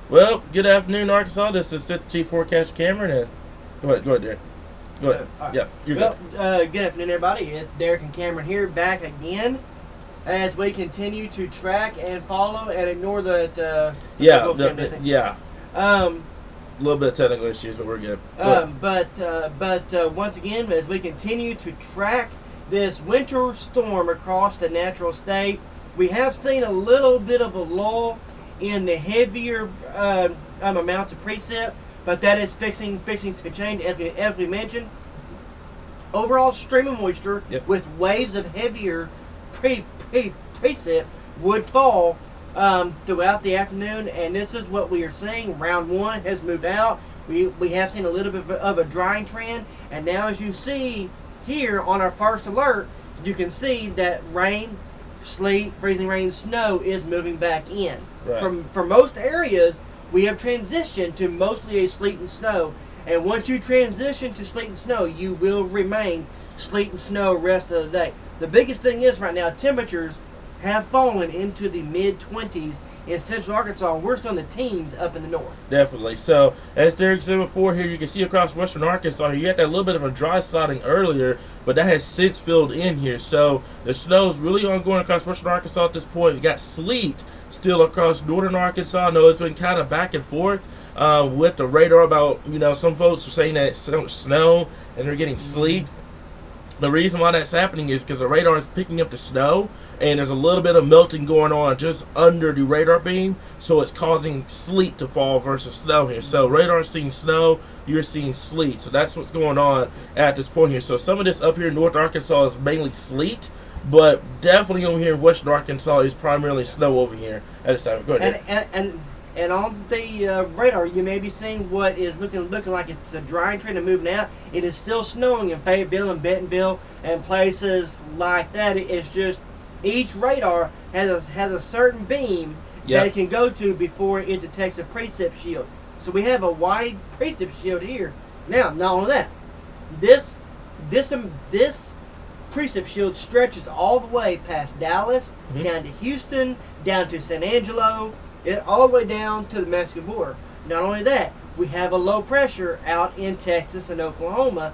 Well, good afternoon, Arkansas. This is Assistant Chief Forecaster Cameron. And go ahead, Derek. Go ahead. All right. Yeah, you're Well, good. good afternoon, everybody. It's Derek and Cameron here, back again, as we continue to track and follow and ignore the Yeah. Um, A little bit of technical issues, but we're good. but once again, as we continue to track this winter storm across the natural state, we have seen a little bit of a lull in the heavier amounts of precip, but that is fixing to change as we mentioned. Overall stream of moisture with waves of heavier precip would fall throughout the afternoon, and this is what we are seeing. Round one has moved out. We have seen a little bit of a drying trend, and now as you see here on our first alert, you can see that rain, sleet, freezing rain, snow is moving back in. Right. For most areas, we have transitioned to mostly a sleet and snow, and once you transition to sleet and snow, you will remain sleet and snow rest of the day. The biggest thing is right now, temperatures have fallen into the mid-20s in central Arkansas, and we're still in the teens up in the north. Definitely. So, as Derek said before here, you can see across western Arkansas, you had that little bit of a dry siding earlier, but that has since filled in here. So, the snow is really ongoing across western Arkansas at this point. We got sleet still across northern Arkansas. I know it's been kind of back and forth with the radar about, some folks are saying that it's snow and they're getting sleet. The reason why that's happening is because the radar is picking up the snow, and there's a little bit of melting going on just under the radar beam, so it's causing sleet to fall versus snow here. So radar is seeing snow, you're seeing sleet. So that's what's going on at this point here. So some of this up here in North Arkansas is mainly sleet, but definitely over here in Western Arkansas is primarily snow over here at this time. Go ahead. And on the radar, you may be seeing what is looking like it's a drying trend and moving out. It is still snowing in Fayetteville and Bentonville and places like that. It's just each radar has a certain beam that it can go to before it detects a precip shield. So we have a wide precip shield here. Now, not only that, this precip shield stretches all the way past Dallas, down to Houston, down to San Angelo, all the way down to the Mexican border. Not only that, we have a low pressure out in Texas and Oklahoma,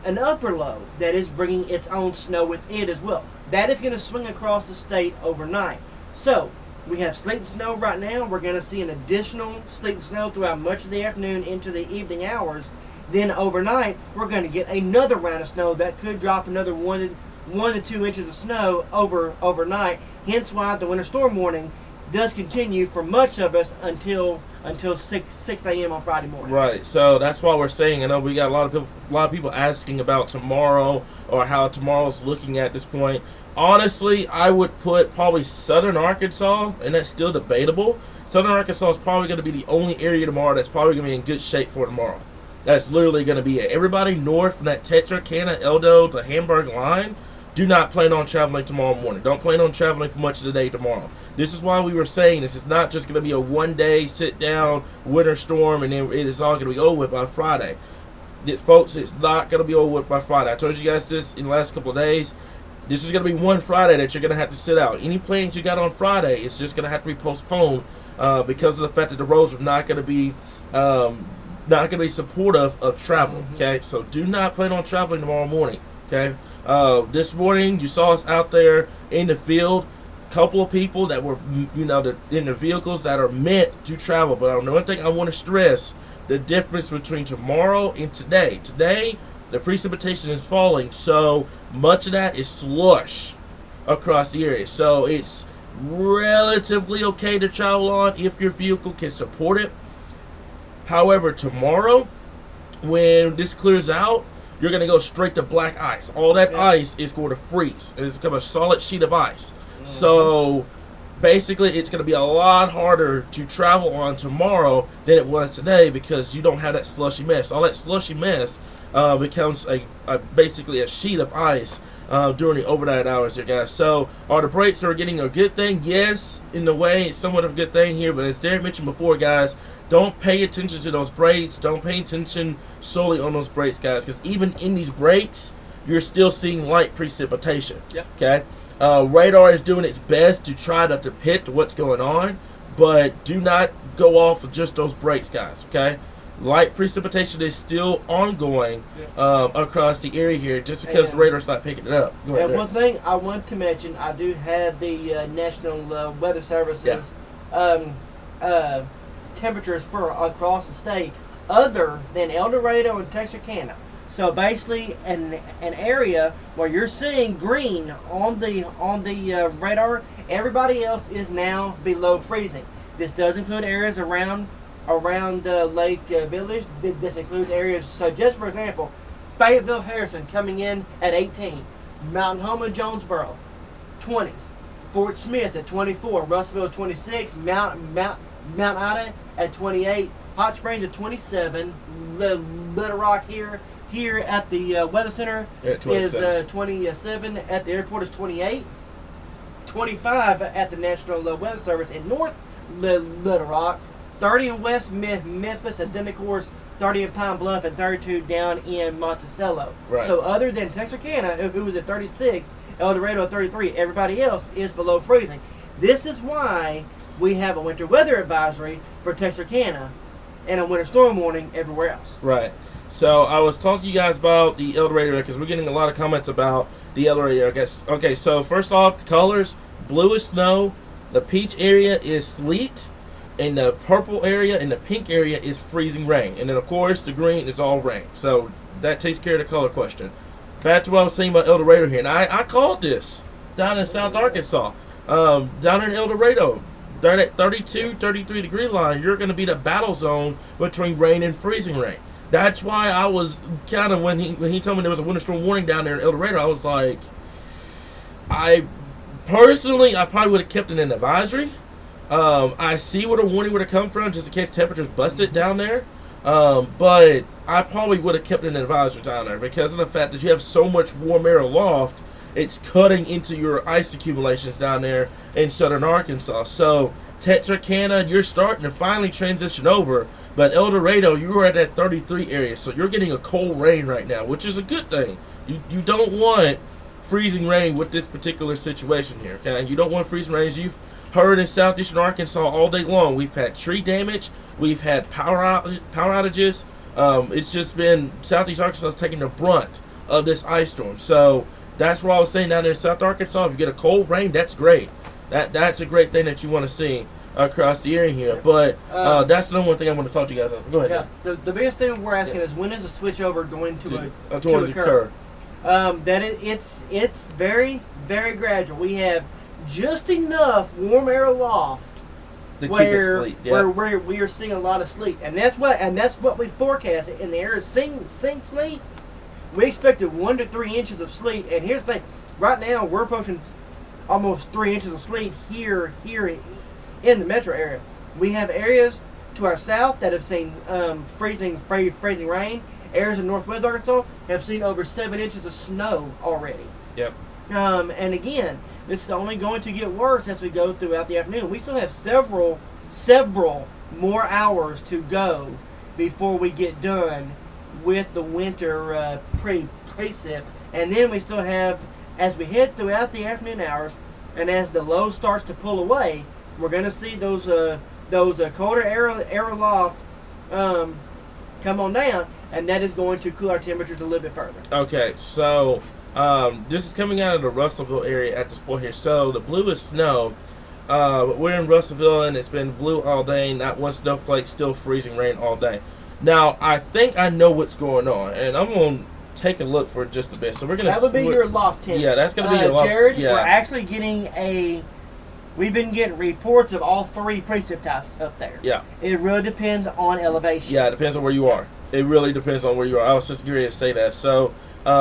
an upper low that is bringing its own snow with it as well. That is going to swing across the state overnight. So, we have sleet and snow right now. We're going to see an additional sleet and snow throughout much of the afternoon into the evening hours. Then overnight, we're going to get another round of snow that could drop another 1 to 2 inches of snow overnight. Hence why the winter storm warning does continue for much of us until 6 a.m. on Friday morning. Right. So that's why we're saying. I know we got a lot of people asking about tomorrow or how tomorrow's looking at this point. Honestly, I would put probably southern Arkansas, and that's still debatable. Southern Arkansas is probably going to be the only area tomorrow that's probably going to be in good shape for tomorrow. That's literally going to be it. Everybody north from that Texarkana, Eldo to Hamburg line, do not plan on traveling tomorrow morning. Don't plan on traveling for much of the day tomorrow. This is why we were saying this is not just going to be a one-day sit-down winter storm and then it is all going to be over with by Friday. Folks, it's not going to be over with by Friday. I told you guys this in the last couple of days. This is going to be one Friday that you're going to have to sit out. Any plans you got on Friday, it's just going to have to be postponed because of the fact that the roads are not going to be supportive of travel. Okay, so do not plan on traveling tomorrow morning. Okay, this morning you saw us out there in the field. A couple of people that were, in the vehicles that are meant to travel. But the one thing I want to stress, the difference between tomorrow and today. Today, the precipitation is falling, so much of that is slush across the area. So it's relatively okay to travel on if your vehicle can support it. However, tomorrow, when this clears out, you're going to go straight to black ice. All that ice is going to freeze. It's become a solid sheet of ice. So basically, it's going to be a lot harder to travel on tomorrow than it was today because you don't have that slushy mess. All that slushy mess becomes basically a sheet of ice during the overnight hours here, guys. So are the brakes are getting a good thing? Yes, in a way, it's somewhat of a good thing here. But as Derek mentioned before, guys, don't pay attention to those brakes. Don't pay attention solely on those brakes, guys, because even in these brakes, you're still seeing light precipitation. Yep. Okay? Radar is doing its best to try to depict what's going on, but do not go off of just those breaks, guys. Okay, light precipitation is still ongoing across the area here, just because the radar's not picking it up. Go ahead, and one thing I want to mention, I do have the National Weather Service's temperatures for across the state, other than El Dorado and Texarkana. So basically, an area where you're seeing green on the radar, everybody else is now below freezing. This does include areas around Lake Village. This includes areas, so just for example, Fayetteville, Harrison coming in at 18, Mountain Home and Jonesboro, 20s, Fort Smith at 24, Russellville 26, Mount Ida at 28, Hot Springs at 27, Little Rock here at the Weather Center is 27, at the airport is 28, 25 at the National Weather Service in North Little Rock, 30 in West Memphis, and then of course 30 in Pine Bluff and 32 down in Monticello. Right. So other than Texarkana, who was at 36, El Dorado at 33, everybody else is below freezing. This is why we have a winter weather advisory for Texarkana and a winter storm warning everywhere else. Right. So I was talking to you guys about the El Dorado area because we're getting a lot of comments about the El Dorado area. I guess. Okay, so first off, colors: blue is snow, the peach area is sleet, and the purple area and the pink area is freezing rain. And then of course the green is all rain. So that takes care of the color question. Back to what I was saying about El Dorado here, and I called this down in South Arkansas, down in El Dorado. That 32, 33 degree line, you're going to be the battle zone between rain and freezing rain. That's why I was kind of, when he told me there was a winter storm warning down there in El Dorado, I was like, I probably would have kept it in advisory. I see where the warning would have come from, just in case temperatures busted down there. But I probably would have kept it in advisory down there because of the fact that you have so much warm air aloft. It's cutting into your ice accumulations down there in southern Arkansas. So Texarkana, you're starting to finally transition over, but El Dorado, you're at that 33 area, so you're getting a cold rain right now, which is a good thing. You don't want freezing rain with this particular situation here, okay? You don't want freezing rain. As you've heard in southeastern Arkansas all day long, we've had tree damage, we've had power outages. It's just been southeast Arkansas is taking the brunt of this ice storm. So that's what I was saying down there in South Arkansas. If you get a cold rain, that's great. That's a great thing that you want to see across the area here. But that's the one thing I want to talk to you guys about. Go ahead. Yeah, the biggest thing we're asking is, when is the switchover going to occur? It's very, very gradual. We have just enough warm air aloft to keep it sleet. Yeah. Where we are seeing a lot of sleet, and that's what we forecast in the area. Seeing sleet. We expected 1 to 3 inches of sleet, and here's the thing: right now we're approaching almost 3 inches of sleet here in the metro area. We have areas to our south that have seen freezing rain. Areas in northwest Arkansas have seen over 7 inches of snow already. Yep. And again, this is only going to get worse as we go throughout the afternoon. We still have several more hours to go before we get done with the winter precip, and then we still have, as we head throughout the afternoon hours, and as the low starts to pull away, we're going to see those colder air aloft come on down, and that is going to cool our temperatures a little bit further. Okay, so this is coming out of the Russellville area at this point here. So the blue is snow. We're in Russellville, and it's been blue all day. Not one snowflake, still freezing rain all day. Now, I think I know what's going on, and I'm going to take a look for just a bit. So we're going to... That would be your loft temp. Yeah, that's going to be your loft. Jared, yeah. We're actually getting we've been getting reports of all 3 precip types up there. Yeah. It really depends on elevation. Yeah, it depends on where you are. It really depends on where you are. I was just curious to say that. So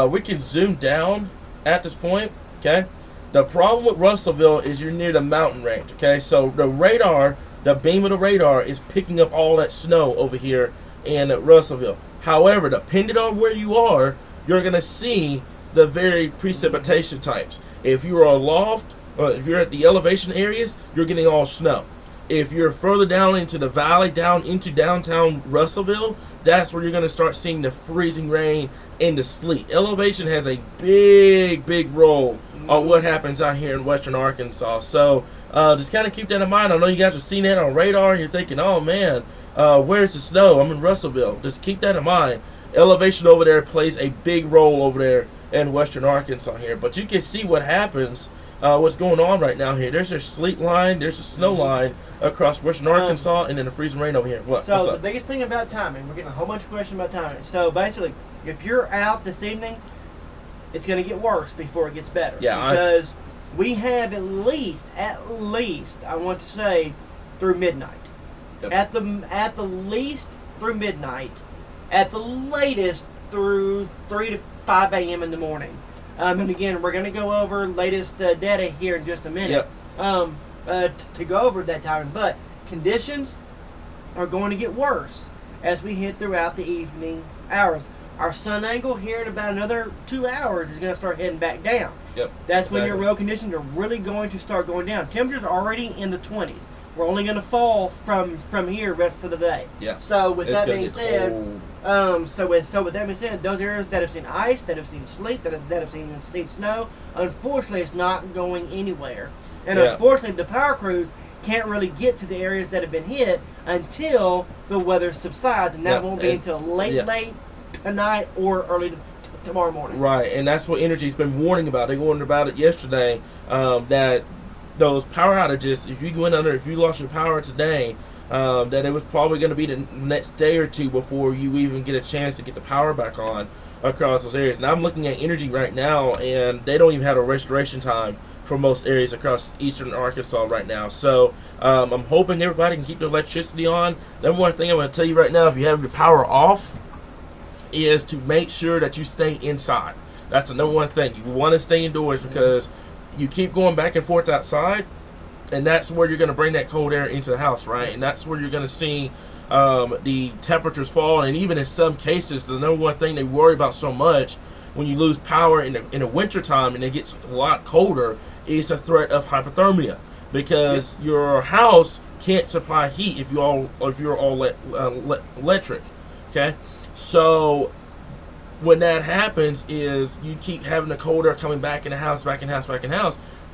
we can zoom down at this point, okay? The problem with Russellville is you're near the mountain range, okay? So the radar, the beam of the radar is picking up all that snow over here in Russellville. However, depending on where you are, you're going to see the varied precipitation types. If you're aloft, or if you're at the elevation areas, you're getting all snow. If you're further down into the valley, down into downtown Russellville, that's where you're going to start seeing the freezing rain and the sleet. Elevation has a big role on what happens out here in western Arkansas. So just kind of keep that in mind. I know you guys are seeing that on radar and you're thinking, oh man, where's the snow? I'm in Russellville. Just keep that in mind. Elevation over there plays a big role over there in western Arkansas here. But you can see what happens, what's going on right now here. There's a sleet line, there's a snow line across western Arkansas, and then the freezing rain over here. What's So the up? biggest thing about timing, we're getting a whole bunch of questions about timing. So basically, if you're out this evening, it's going to get worse before it gets better. Yeah, because we have at least, I want to say, through midnight. Yep. At the least through midnight. At the latest through 3 to 5 a.m. in the morning. And again, we're going to go over latest data here in just a minute. To go over that time. But conditions are going to get worse as we hit throughout the evening hours. Our sun angle here in about another 2 hours is going to start heading back down. Yep. That's when your road conditions are really going to start going down. Temperatures are already in the 20s. We're only going to fall from here rest of the day. Yeah. So with that being said, cold. so with that being said, those areas that have seen ice, that have seen sleet, that have seen snow, unfortunately, it's not going anywhere. And unfortunately, the power crews can't really get to the areas that have been hit until the weather subsides, and that won't be until late tonight or early tomorrow morning. Right, and that's what Energy's been warning about. They warned about it yesterday, that those power outages, if you lost your power today, that it was probably going to be the next day or two before you even get a chance to get the power back on across those areas. And I'm looking at Energy right now, and they don't even have a restoration time for most areas across eastern Arkansas right now. So I'm hoping everybody can keep their electricity on. Number one thing I'm going to tell you right now, if you have your power off, is to make sure that you stay inside. That's the number one thing. You want to stay indoors because you keep going back and forth outside, and that's where you're going to bring that cold air into the house, right? And that's where you're going to see the temperatures fall. And even in some cases, the number one thing they worry about so much when you lose power in the wintertime and it gets a lot colder is the threat of hypothermia, because your house can't supply heat if you're all electric. Okay, so when that happens is you keep having the cold air coming back in the house,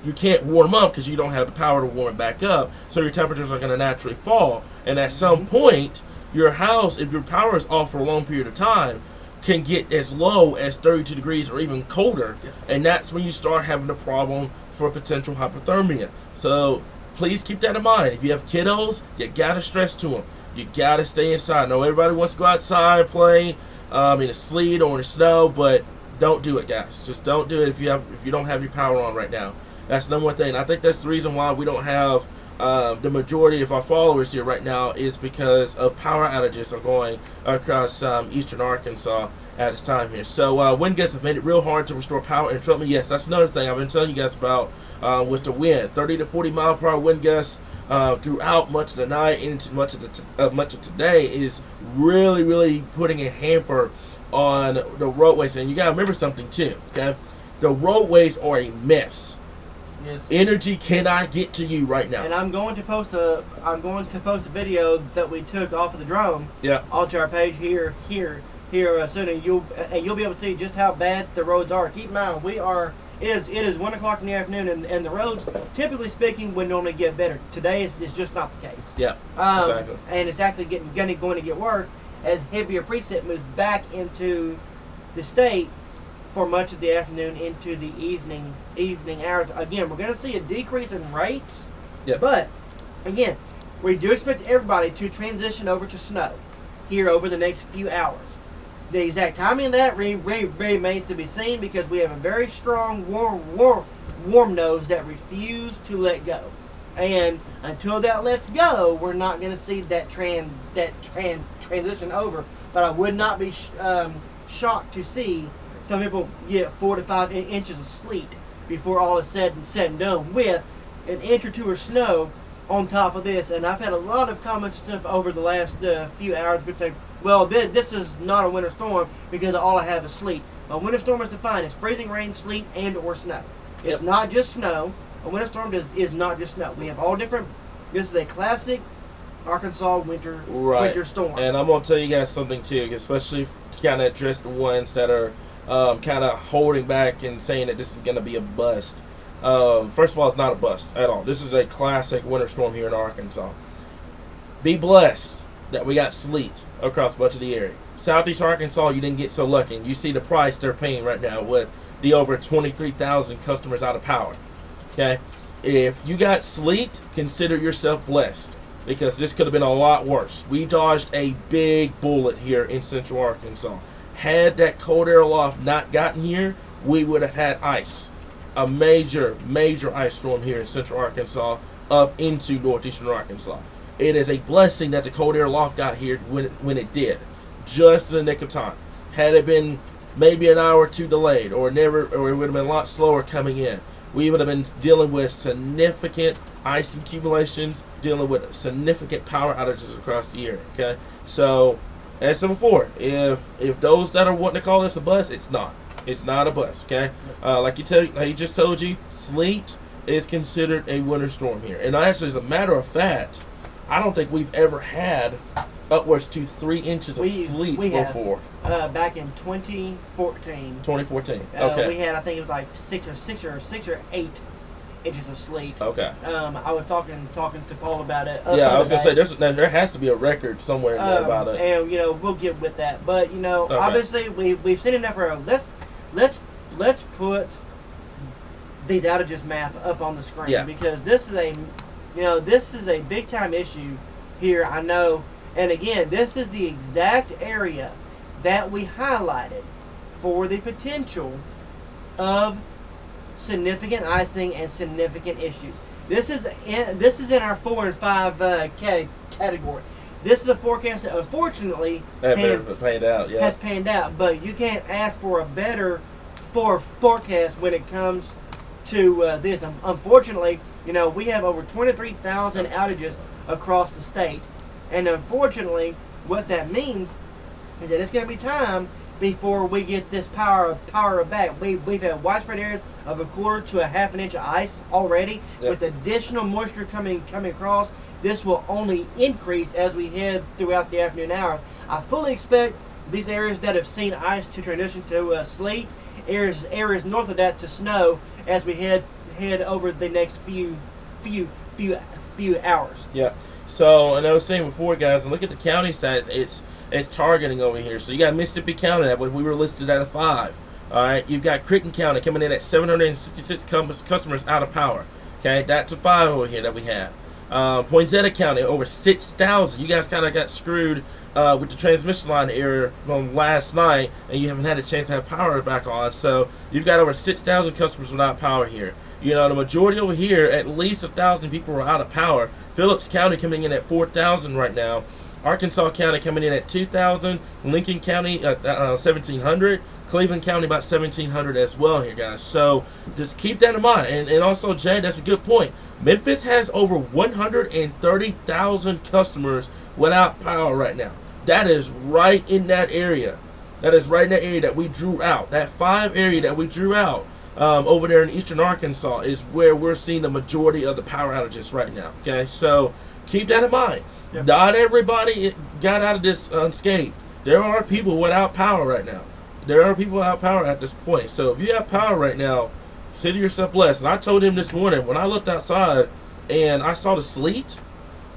you can't warm up because you don't have the power to warm it back up, so your temperatures are going to naturally fall. And at some point, your house, if your power is off for a long period of time, can get as low as 32 degrees or even colder, and that's when you start having a problem for potential hypothermia. So please keep that in mind. If you have kiddos, you gotta stress to them, you gotta stay inside. I know everybody wants to go outside and play in the sleet or in the snow, but don't do it, guys. Just don't do it if you don't have your power on right now. That's the number one thing. And I think that's the reason why we don't have the majority of our followers here right now, is because of power outages are going across eastern Arkansas at this time here. So wind gusts have made it real hard to restore power and trumpet. Yes, that's another thing I've been telling you guys about with the wind. 30 to 40 mile per hour wind gusts throughout much of the night and into much of today is really putting a hamper on the roadways. And you gotta remember something too, okay? The roadways are a mess. Yes. Energy cannot get to you right now. And I'm going to post a video that we took off of the drone onto our page here soon, and you'll be able to see just how bad the roads are. Keep in mind, it is 1 o'clock in the afternoon, and the roads, typically speaking, would normally get better. Today is just not the case. Yeah, exactly. And it's actually going to get worse as heavier precip moves back into the state for much of the afternoon into the evening hours. Again, we're going to see a decrease in rates, but again, we do expect everybody to transition over to snow here over the next few hours. The exact timing of that remains to be seen, because we have a very strong warm nose that refuse to let go. And until that lets go, we're not going to see that transition over. But I would not be shocked to see some people get 4 to 5 inches of sleet before all is said and done, with an inch or two of snow on top of this. And I've had a lot of comments stuff over the last few hours, which say, well, this is not a winter storm because all I have is sleet. A winter storm is defined as freezing rain, sleet, and or snow. It's not just snow. A winter storm is not just snow. We have all different This is a classic Arkansas winter storm. And I'm gonna tell you guys something too, especially to kind of address the ones that are kind of holding back and saying that this is gonna be a bust. First of all, it's not a bust at all. This is a classic winter storm here in Arkansas. Be blessed that we got sleet across much of the area. Southeast Arkansas, you didn't get so lucky. You see the price they're paying right now with the over 23,000 customers out of power. Okay, if you got sleet, consider yourself blessed, because this could have been a lot worse. We dodged a big bullet here in Central Arkansas. Had that cold air aloft not gotten here, we would have had ice. A major ice storm here in Central Arkansas up into northeastern Arkansas. It is a blessing that the cold air aloft got here when it did, just in the nick of time. Had it been maybe an hour or two delayed, or it would have been a lot slower coming in, we would have been dealing with significant ice accumulations, dealing with significant power outages across the area. Okay, so as I said before, if those that are wanting to call this a bust, it's not. It's not a bust. Okay, like he just told you, sleet is considered a winter storm here, and actually, as a matter of fact, I don't think we've ever had upwards to 3 inches of sleet before. Back in 2014. 2014. Okay. We had, I think it was like 6 or 8 inches of sleet. Okay. I was talking to Paul about it. Yeah, I was gonna say there has to be a record somewhere in there about it. And we'll get with that. But okay. Obviously we've seen enough for let's put these outages map up on the screen, because this is a big time issue here. I know, and again, this is the exact area that we highlighted for the potential of significant icing and significant issues. This is in our 4 and 5 category. This is a forecast that unfortunately has panned out, but you can't ask for a better forecast when it comes to this. Unfortunately, we have over 23,000 outages across the state, and unfortunately, what that means is that it's going to be time before we get this power back. We've had widespread areas of 1/4 to a 1/2 inch of ice already. With additional moisture coming across. This will only increase as we head throughout the afternoon hours. I fully expect these areas that have seen ice to transition to sleet, areas north of that to snow as we head over the next few hours. Yeah. So, and I was saying before, guys, and look at the county size. It's targeting over here. So you got Mississippi County that we were listed at a 5. All right. You've got Crittenden County coming in at 766 customers out of power. Okay, that's a 5 over here that we had. Poinsettia County over 6,000. You guys kind of got screwed with the transmission line error from last night, and you haven't had a chance to have power back on. So you've got over 6,000 customers without power here. The majority over here, at least 1,000 people are out of power. Phillips County coming in at 4,000 right now. Arkansas County coming in at 2,000. Lincoln County at 1,700. Cleveland County about 1,700 as well here, guys. So just keep that in mind. And also, Jay, that's a good point. Memphis has over 130,000 customers without power right now. That is right in that area. That we drew out. That 5 area that we drew out over there in eastern Arkansas is where we're seeing the majority of the power outages right now. Okay, so keep that in mind. Yep. Not everybody got out of this unscathed. There are people without power right now. There are people without power at this point. So if you have power right now, consider yourself blessed. And I told him this morning when I looked outside and I saw the sleet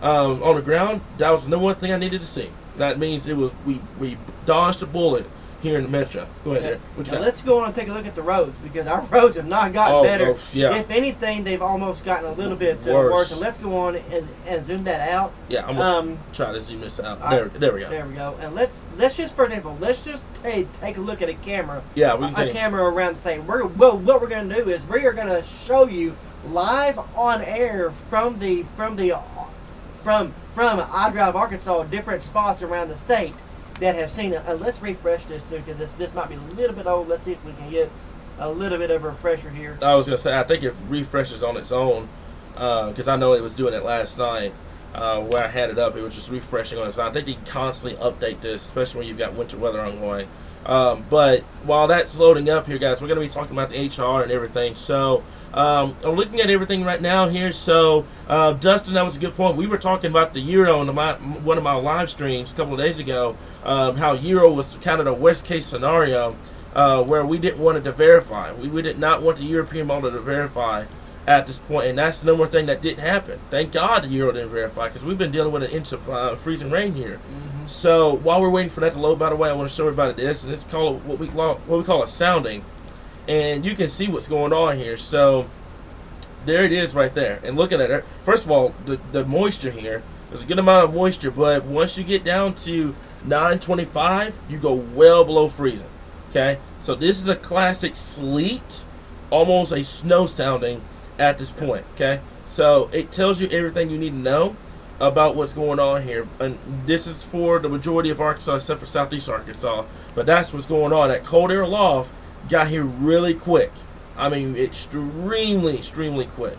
on the ground, that was the one thing I needed to see. That means it was we dodged a bullet here in the metro. Go ahead, Derek. What you got? Let's go on and take a look at the roads, because our roads have not gotten better. Yeah. If anything, they've almost gotten a little bit worse. And let's go on and zoom that out. Yeah, I'm gonna try to zoom this out. There we go. There we go. And let's just, for example, take a look at a camera. Yeah, we can a camera around the state. What we're gonna do is we are gonna show you live on air from iDrive Arkansas, different spots around the state that have seen it. Let's refresh this too, because this might be a little bit old. Let's see if we can get a little bit of a refresher here. I was gonna say, I think it refreshes on its own, because I know it was doing it last night. where I had it up, it was just refreshing on the side. I think you can constantly update this, especially when you've got winter weather ongoing. But while that's loading up here, guys, we're going to be talking about the HR and everything. So I'm looking at everything right now here. So Dustin, that was a good point. We were talking about the Euro in one of my live streams a couple of days ago, how Euro was kind of the worst case scenario where we didn't want it to verify. We did not want the European model to verify at this point, and that's the number one thing that didn't happen. Thank God the Euro didn't verify, because we've been dealing with an inch of freezing rain here. Mm-hmm. So while we're waiting for that to load, by the way, I want to show everybody this, and it's called what we call a sounding, and you can see what's going on here. So there it is right there, and look at it. First of all, the moisture here, there's a good amount of moisture, but once you get down to 925, you go well below freezing. Okay, so this is a classic sleet, almost a snow sounding at this point. Okay, so it tells you everything you need to know about what's going on here, and this is for the majority of Arkansas except for southeast Arkansas, but that's what's going on. That cold air loft got here really quick. I mean, extremely quick,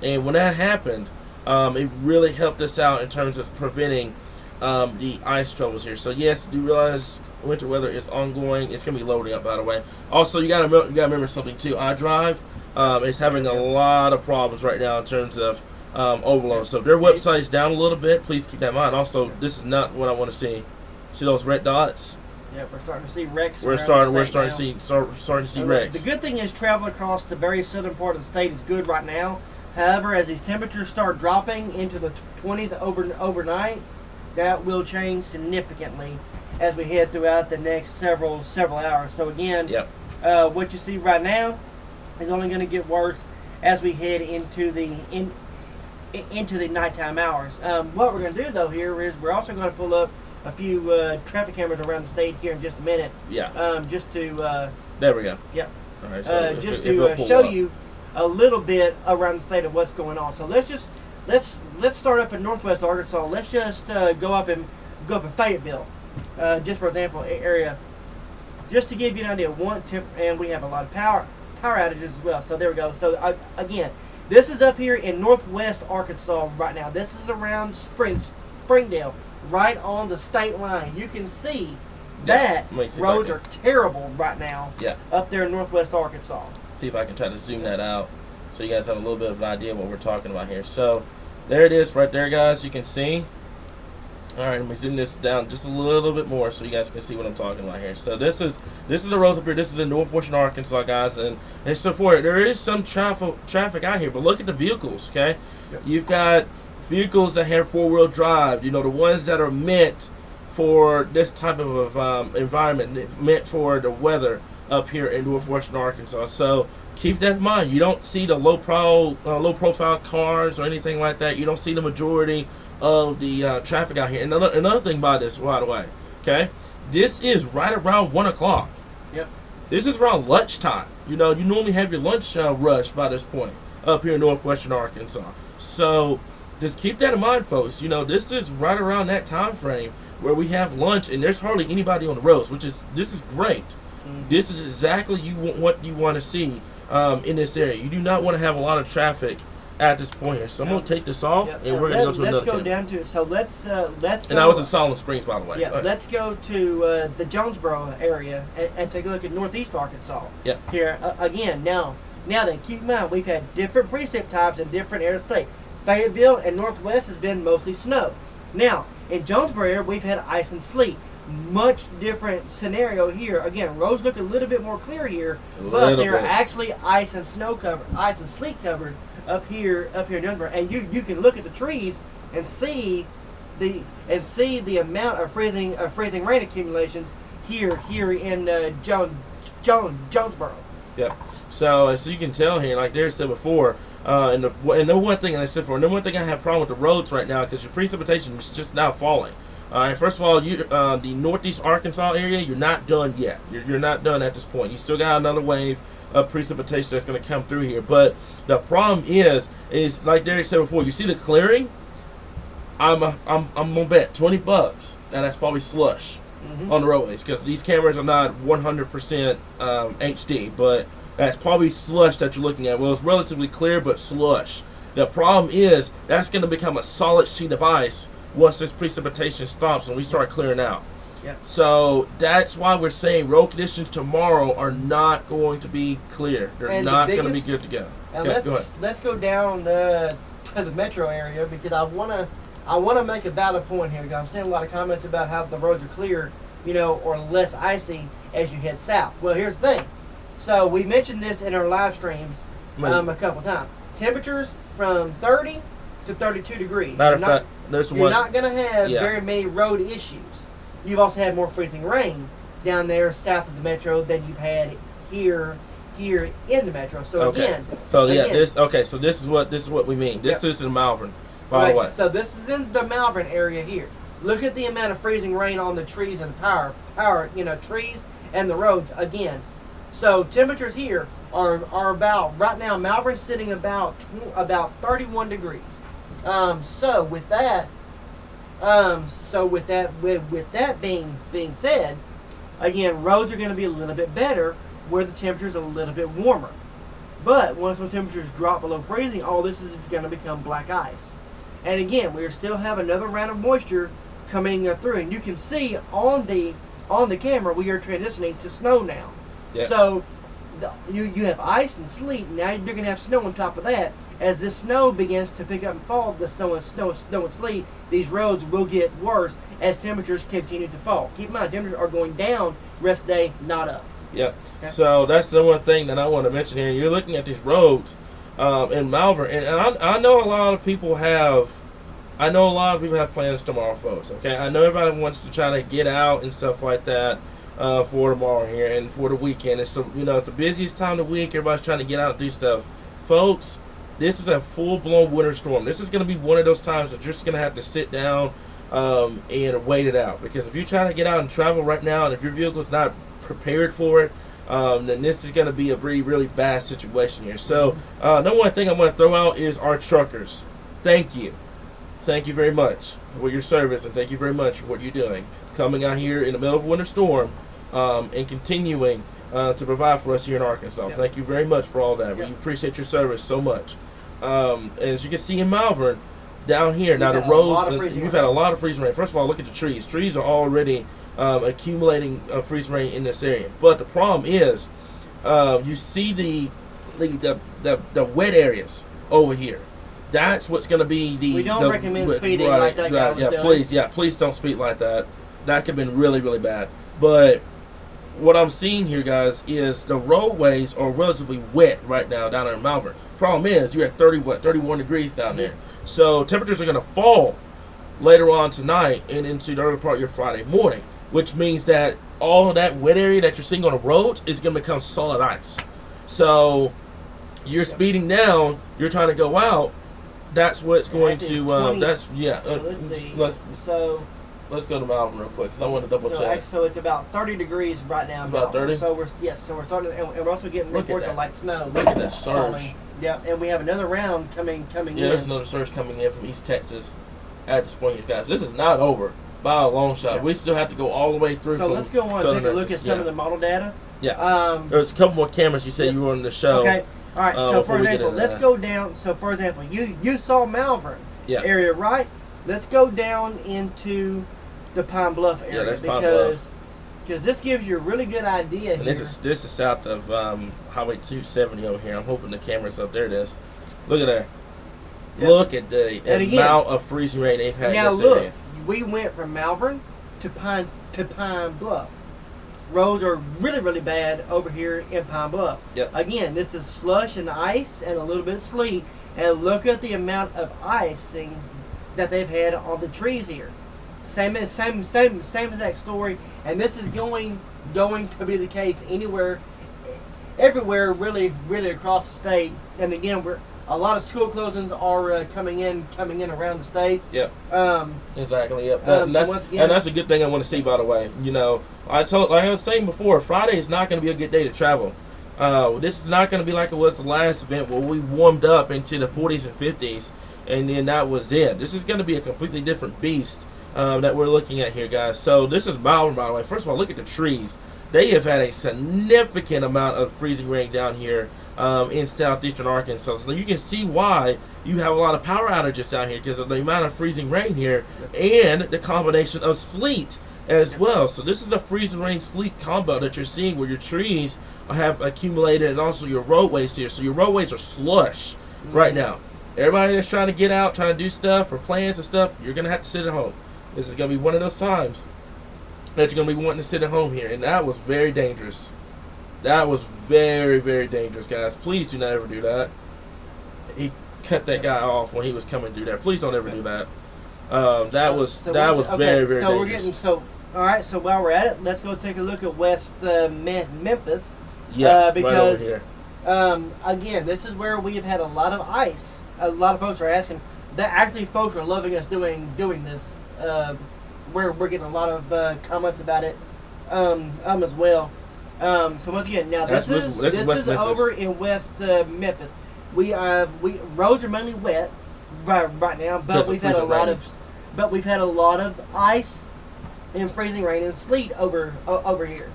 and when that happened, it really helped us out in terms of preventing the ice troubles here. So yes, you realize winter weather is ongoing. It's gonna be loading up, by the way. Also, you gotta remember something too. iDrive is having a lot of problems right now in terms of overload. So if their website's down a little bit, please keep that in mind. Also, this is not what I want to see. See those red dots? Yeah, we're starting to see wrecks. We're starting to see wrecks. The good thing is travel across the very southern part of the state is good right now. However, as these temperatures start dropping into the 20s overnight, that will change significantly as we head throughout the next several hours. So again, what you see right now is only going to get worse as we head into the nighttime hours. What we're going to do though here is we're also going to pull up a few traffic cameras around the state here in just a minute. Yeah. Just to there we go. Yep. All right. So just to show you a little bit around the state of what's going on. So let's start up in northwest Arkansas. Let's just go up in Fayetteville, just for example, area, just to give you an idea. And we have a lot of power outages as well. So there we go. So again, this is up here in northwest Arkansas right now. This is around Springdale, right on the state line. You can see that roads are terrible right now. Yeah. Up there in northwest Arkansas. See if I can try to zoom that out so you guys have a little bit of an idea of what we're talking about here. So there it is right there, guys. You can see. All right, let me zoom this down just a little bit more so you guys can see what I'm talking about here. So this is the roads up here. This is the north portion of Arkansas, guys, and so forth. There is some traffic out here, but look at the vehicles. Okay, you've got vehicles that have four-wheel drive. You know, the ones that are meant for this type of environment, meant for the weather up here in northwestern Arkansas. So keep that in mind. You don't see the low profile cars or anything like that. You don't see the majority of the traffic out here. And another thing by this, by the way, okay, this is right around 1 o'clock. Yep. This is around lunchtime. You know, you normally have your lunch rush by this point up here in northwestern Arkansas. So just keep that in mind, folks. You know, this is right around that time frame where we have lunch and there's hardly anybody on the roads, this is great. Mm-hmm. This is exactly what you want to see in this area. You do not want to have a lot of traffic at this point here. So I'm going to take this off and we're going to go to another Let's go down to it. So let's go. And I was in Solomon Springs, by the way. Yeah, let's go to the Jonesboro area and take a look at northeast Arkansas. Yeah. Here, again, now then, keep in mind, we've had different precip types in different areas of the state. Fayetteville and northwest has been mostly snow. Now, in Jonesboro area, we've had ice and sleet. Much different scenario here. Again, roads look a little bit more clear here, but they're actually ice and sleet covered up here in Jonesboro. And you can look at the trees and see the amount of freezing rain accumulations here in Jonesboro. Yep. So as you can tell here, like Derek said before, and the one thing, and I said before, the one thing I have a problem with the roads right now because your precipitation is just now falling. All right. First of all, the northeast Arkansas area, you're not done yet. You're not done at this point. You still got another wave of precipitation that's going to come through here. But the problem is like Derek said before, you see the clearing. I'm gonna bet $20 and that's probably slush on the roadways because these cameras are not 100% HD, but that's probably slush that you're looking at. Well, it's relatively clear, but slush. The problem is that's going to become a solid sheet of ice once this precipitation stops and we start clearing out. Yep. So that's why we're saying road conditions tomorrow are not going to be clear. They're not going to be good to go. And Okay, let's go down to the metro area, because I wanna make a valid point here. Because I'm seeing a lot of comments about how the roads are clear, or less icy as you head south. Well, here's the thing. So we mentioned this in our live streams a couple times. Temperatures from 30 to 32 degrees. Matter of fact, you're not going to have very many road issues. You've also had more freezing rain down there south of the metro than you've had here in the metro. So So this is what we mean. This is in Malvern, by the way. So this is in the Malvern area here. Look at the amount of freezing rain on the trees and power, trees and the roads again. So temperatures here are about, right now Malvern's sitting about 31 degrees. So with that being said, again, roads are going to be a little bit better where the temperature's a little bit warmer. But once those temperatures drop below freezing, all this is going to become black ice. And again, we still have another round of moisture coming through, and you can see on the camera we are transitioning to snow now. Yeah. So you have ice and sleet. Now you're going to have snow on top of that. As this snow begins to pick up and fall, the snow and sleet, these roads will get worse as temperatures continue to fall. Keep in mind, temperatures are going down rest day, not up. Yep. Okay. So that's the one thing that I want to mention here. You're looking at these roads in Malvern, and I know a lot of people have plans tomorrow, folks. Okay, I know everybody wants to try to get out and stuff like that for tomorrow here and for the weekend. It's it's the busiest time of the week. Everybody's trying to get out and do stuff, folks. This is a full-blown winter storm. This is going to be one of those times that you're just going to have to sit down and wait it out. Because if you're trying to get out and travel right now, and if your vehicle's not prepared for it, then this is going to be a really, really bad situation here. So, number one thing I'm going to throw out is our truckers. Thank you. Thank you very much for your service, and thank you very much for what you're doing. Coming out here in the middle of a winter storm and continuing to provide for us here in Arkansas. Yep. Thank you very much for all that. Yep. We appreciate your service so much. And as you can see in Malvern, down here, now the roads, you've had a lot of freezing rain. First of all, look at the trees. Trees are already accumulating freezing rain in this area. But the problem is, you see the wet areas over here. That's what's going to be We don't recommend speeding like that guy was doing. Please don't speed like that. That could have been really, really bad. But what I'm seeing here, guys, is the roadways are relatively wet right now down there in Malvern. Problem is, you're at 31 degrees down there. So temperatures are going to fall later on tonight and into the early part of your Friday morning, which means that all of that wet area that you're seeing on the road is going to become solid ice. So you're speeding down, you're trying to go out. That's what's going to. Let's see. Let's go to Malvern real quick because I want to double check. So it's about 30 degrees right now. It's about 30. So we're starting, and we're also getting reports of light snow. Look at that surge. Yeah, and we have another round coming in. Yeah, there's another surge coming in from East Texas at this point, guys. This is not over by a long shot. Yeah. We still have to go all the way through. So let's go on and take a look at some of the model data. Yeah. There's a couple more cameras you said you were on the show. Okay. All right. So for example, let's go down. So for example, you saw Malvern area, right? Let's go down into the Pine Bluff area. Yeah, that's Pine Bluff. Because this gives you a really good idea and here. This is south of Highway 270 over here. I'm hoping the camera's up. There it is. Look at there. Yep. Look at the amount of freezing rain they've had in this area. We went from Malvern to Pine Bluff. Roads are really, really bad over here in Pine Bluff. Yep. Again, this is slush and ice and a little bit of sleet. And look at the amount of icing that they've had on the trees here. Same exact story, and this is going to be the case everywhere, really across the state. And again, a lot of school closings are coming in around the state. Yep. Exactly. Yep. And that's a good thing I want to see. By the way, like I was saying before, Friday is not going to be a good day to travel. This is not going to be like it was the last event where we warmed up into the 40s and 50s, and then that was it. This is going to be a completely different beast. that we're looking at here, guys. So this is Malvern, by the way. First of all, look at the trees. They have had a significant amount of freezing rain down here in southeastern Arkansas. So you can see why you have a lot of power outages down here, because of the amount of freezing rain here and the combination of sleet as well. So this is the freezing rain sleet combo that you're seeing, where your trees have accumulated, and also your roadways here. So your roadways are slush right now. Everybody that's trying to get out, trying to do stuff for plans and stuff, you're going to have to sit at home. This is going to be one of those times that you're going to be wanting to sit at home here. And that was very dangerous. That was very, very dangerous, guys. Please do not ever do that. He cut that guy off when he was coming through there. Please don't ever do that. That was very, very dangerous. All right, so while we're at it, let's go take a look at West Memphis. Yeah, because right over here. Again, this is where we've had a lot of ice. A lot of folks are asking. That actually, folks are loving us doing this. We're getting a lot of comments about it as well. So once again, now this is over in West Memphis. Roads are mainly wet right now, but we've had a lot of ice and freezing rain and sleet over here.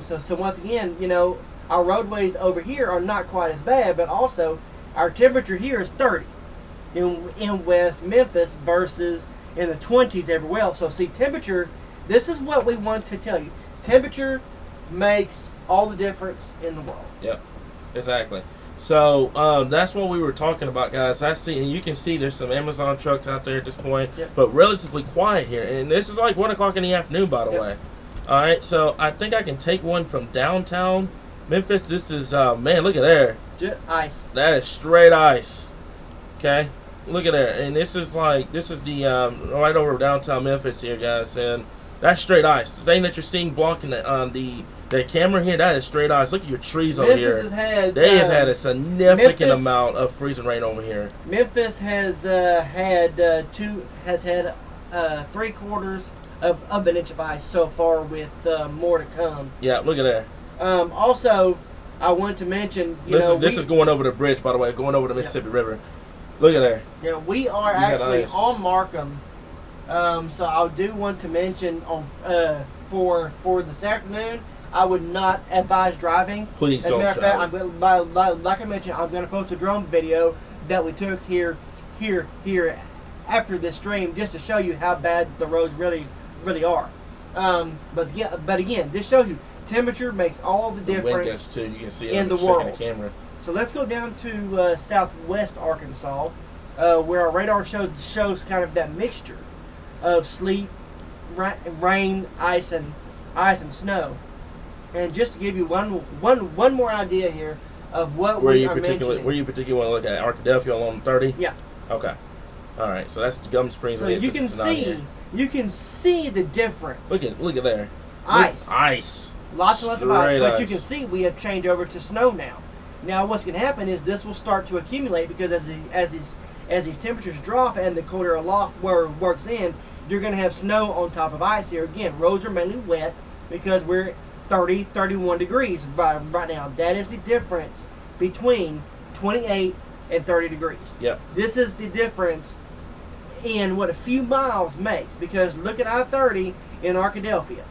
So once again, you know, our roadways over here are not quite as bad, but also our temperature here is 30 in West Memphis versus in the 20s everywhere else. So see, temperature, this is what we want to tell you. Temperature makes all the difference in the world. Yep, exactly. So that's what we were talking about, guys. I see, and you can see there's some Amazon trucks out there at this point, but relatively quiet here. And this is like 1 o'clock in the afternoon, by the way. All right, so I think I can take one from downtown Memphis. This is, man, look at there. Ice. That is straight ice. Okay, look at there. And this is the right over downtown Memphis here, guys. And that's straight ice. The thing that you're seeing blocking the camera here, that is straight ice. Look at your trees over here. They have had a significant amount of freezing rain over here. Memphis has had 3/4 of an inch of ice so far, with more to come. Yeah, look at that. Also, I wanted to mention, this is going over the bridge, by the way, going over the Mississippi River. Look at there. Yeah, we are actually on Markham. So I do want to mention for this afternoon, I would not advise driving. Please don't. As a matter of fact, like I mentioned, I'm going to post a drone video that we took here after this stream, just to show you how bad the roads really are. But again, this shows you temperature makes all the difference. Wind gusts too. You can see it in the world. The camera. So let's go down to southwest Arkansas, where our radar shows kind of that mixture of sleet, rain, ice, and snow. And just to give you one more idea here of what where we you are mentioning. Where you particularly want to look at Arkadelphia along 30? Yeah. Okay. All right. So that's Gum Springs. So you can see the difference. Look at there. Ice. Lots and lots of ice. But you can see we have changed over to snow now. Now what's going to happen is this will start to accumulate, because as these temperatures drop and the cold air aloft works in, you're going to have snow on top of ice here. Again, roads are mainly wet because we're 30, 31 degrees right now. That is the difference between 28 and 30 degrees. Yep. This is the difference in what a few miles makes, because look at I-30 in Arkadelphia.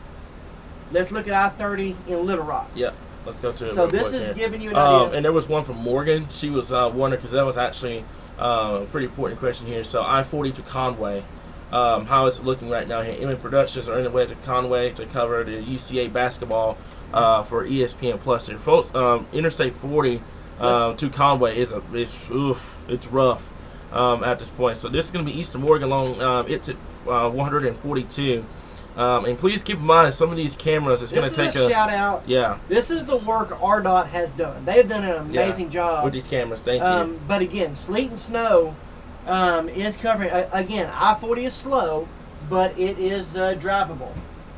Let's look at I-30 in Little Rock. Yep. Let's go to it. So this is giving you an idea. And there was one from Morgan. She was wondering, because that was actually a pretty important question here. So I-40 to Conway. How is it looking right now here? Inman Productions are in the way to Conway to cover the UCA basketball for ESPN Plus here. Folks, Interstate 40 to Conway it's rough at this point. So this is going to be east of Morgan along it's at 142. And please keep in mind, some of these cameras, it's going to take a shout out. Yeah. This is the work RDOT has done. They have done an amazing job with these cameras. Thank you. But again, sleet and snow is covering. Again, I-40 is slow, but it is drivable.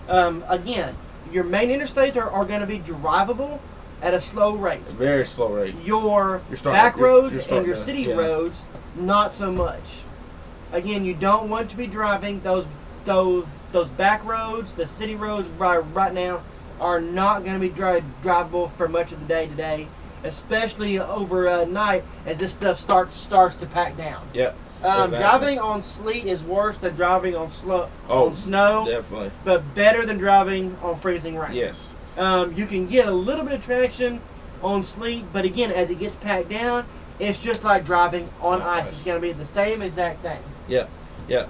Again, your main interstates are going to be drivable at a slow rate. A very slow rate. Your back roads and your city roads, not so much. Again, you don't want to be driving those back roads. The city roads right now are not going to be drivable for much of the day today, especially over night as this stuff starts to pack down. Yep. Exactly. Driving on sleet is worse than driving on snow. Definitely. But better than driving on freezing rain. Yes. You can get a little bit of traction on sleet, but again, as it gets packed down, it's just like driving on ice. It's going to be the same exact thing. Yep.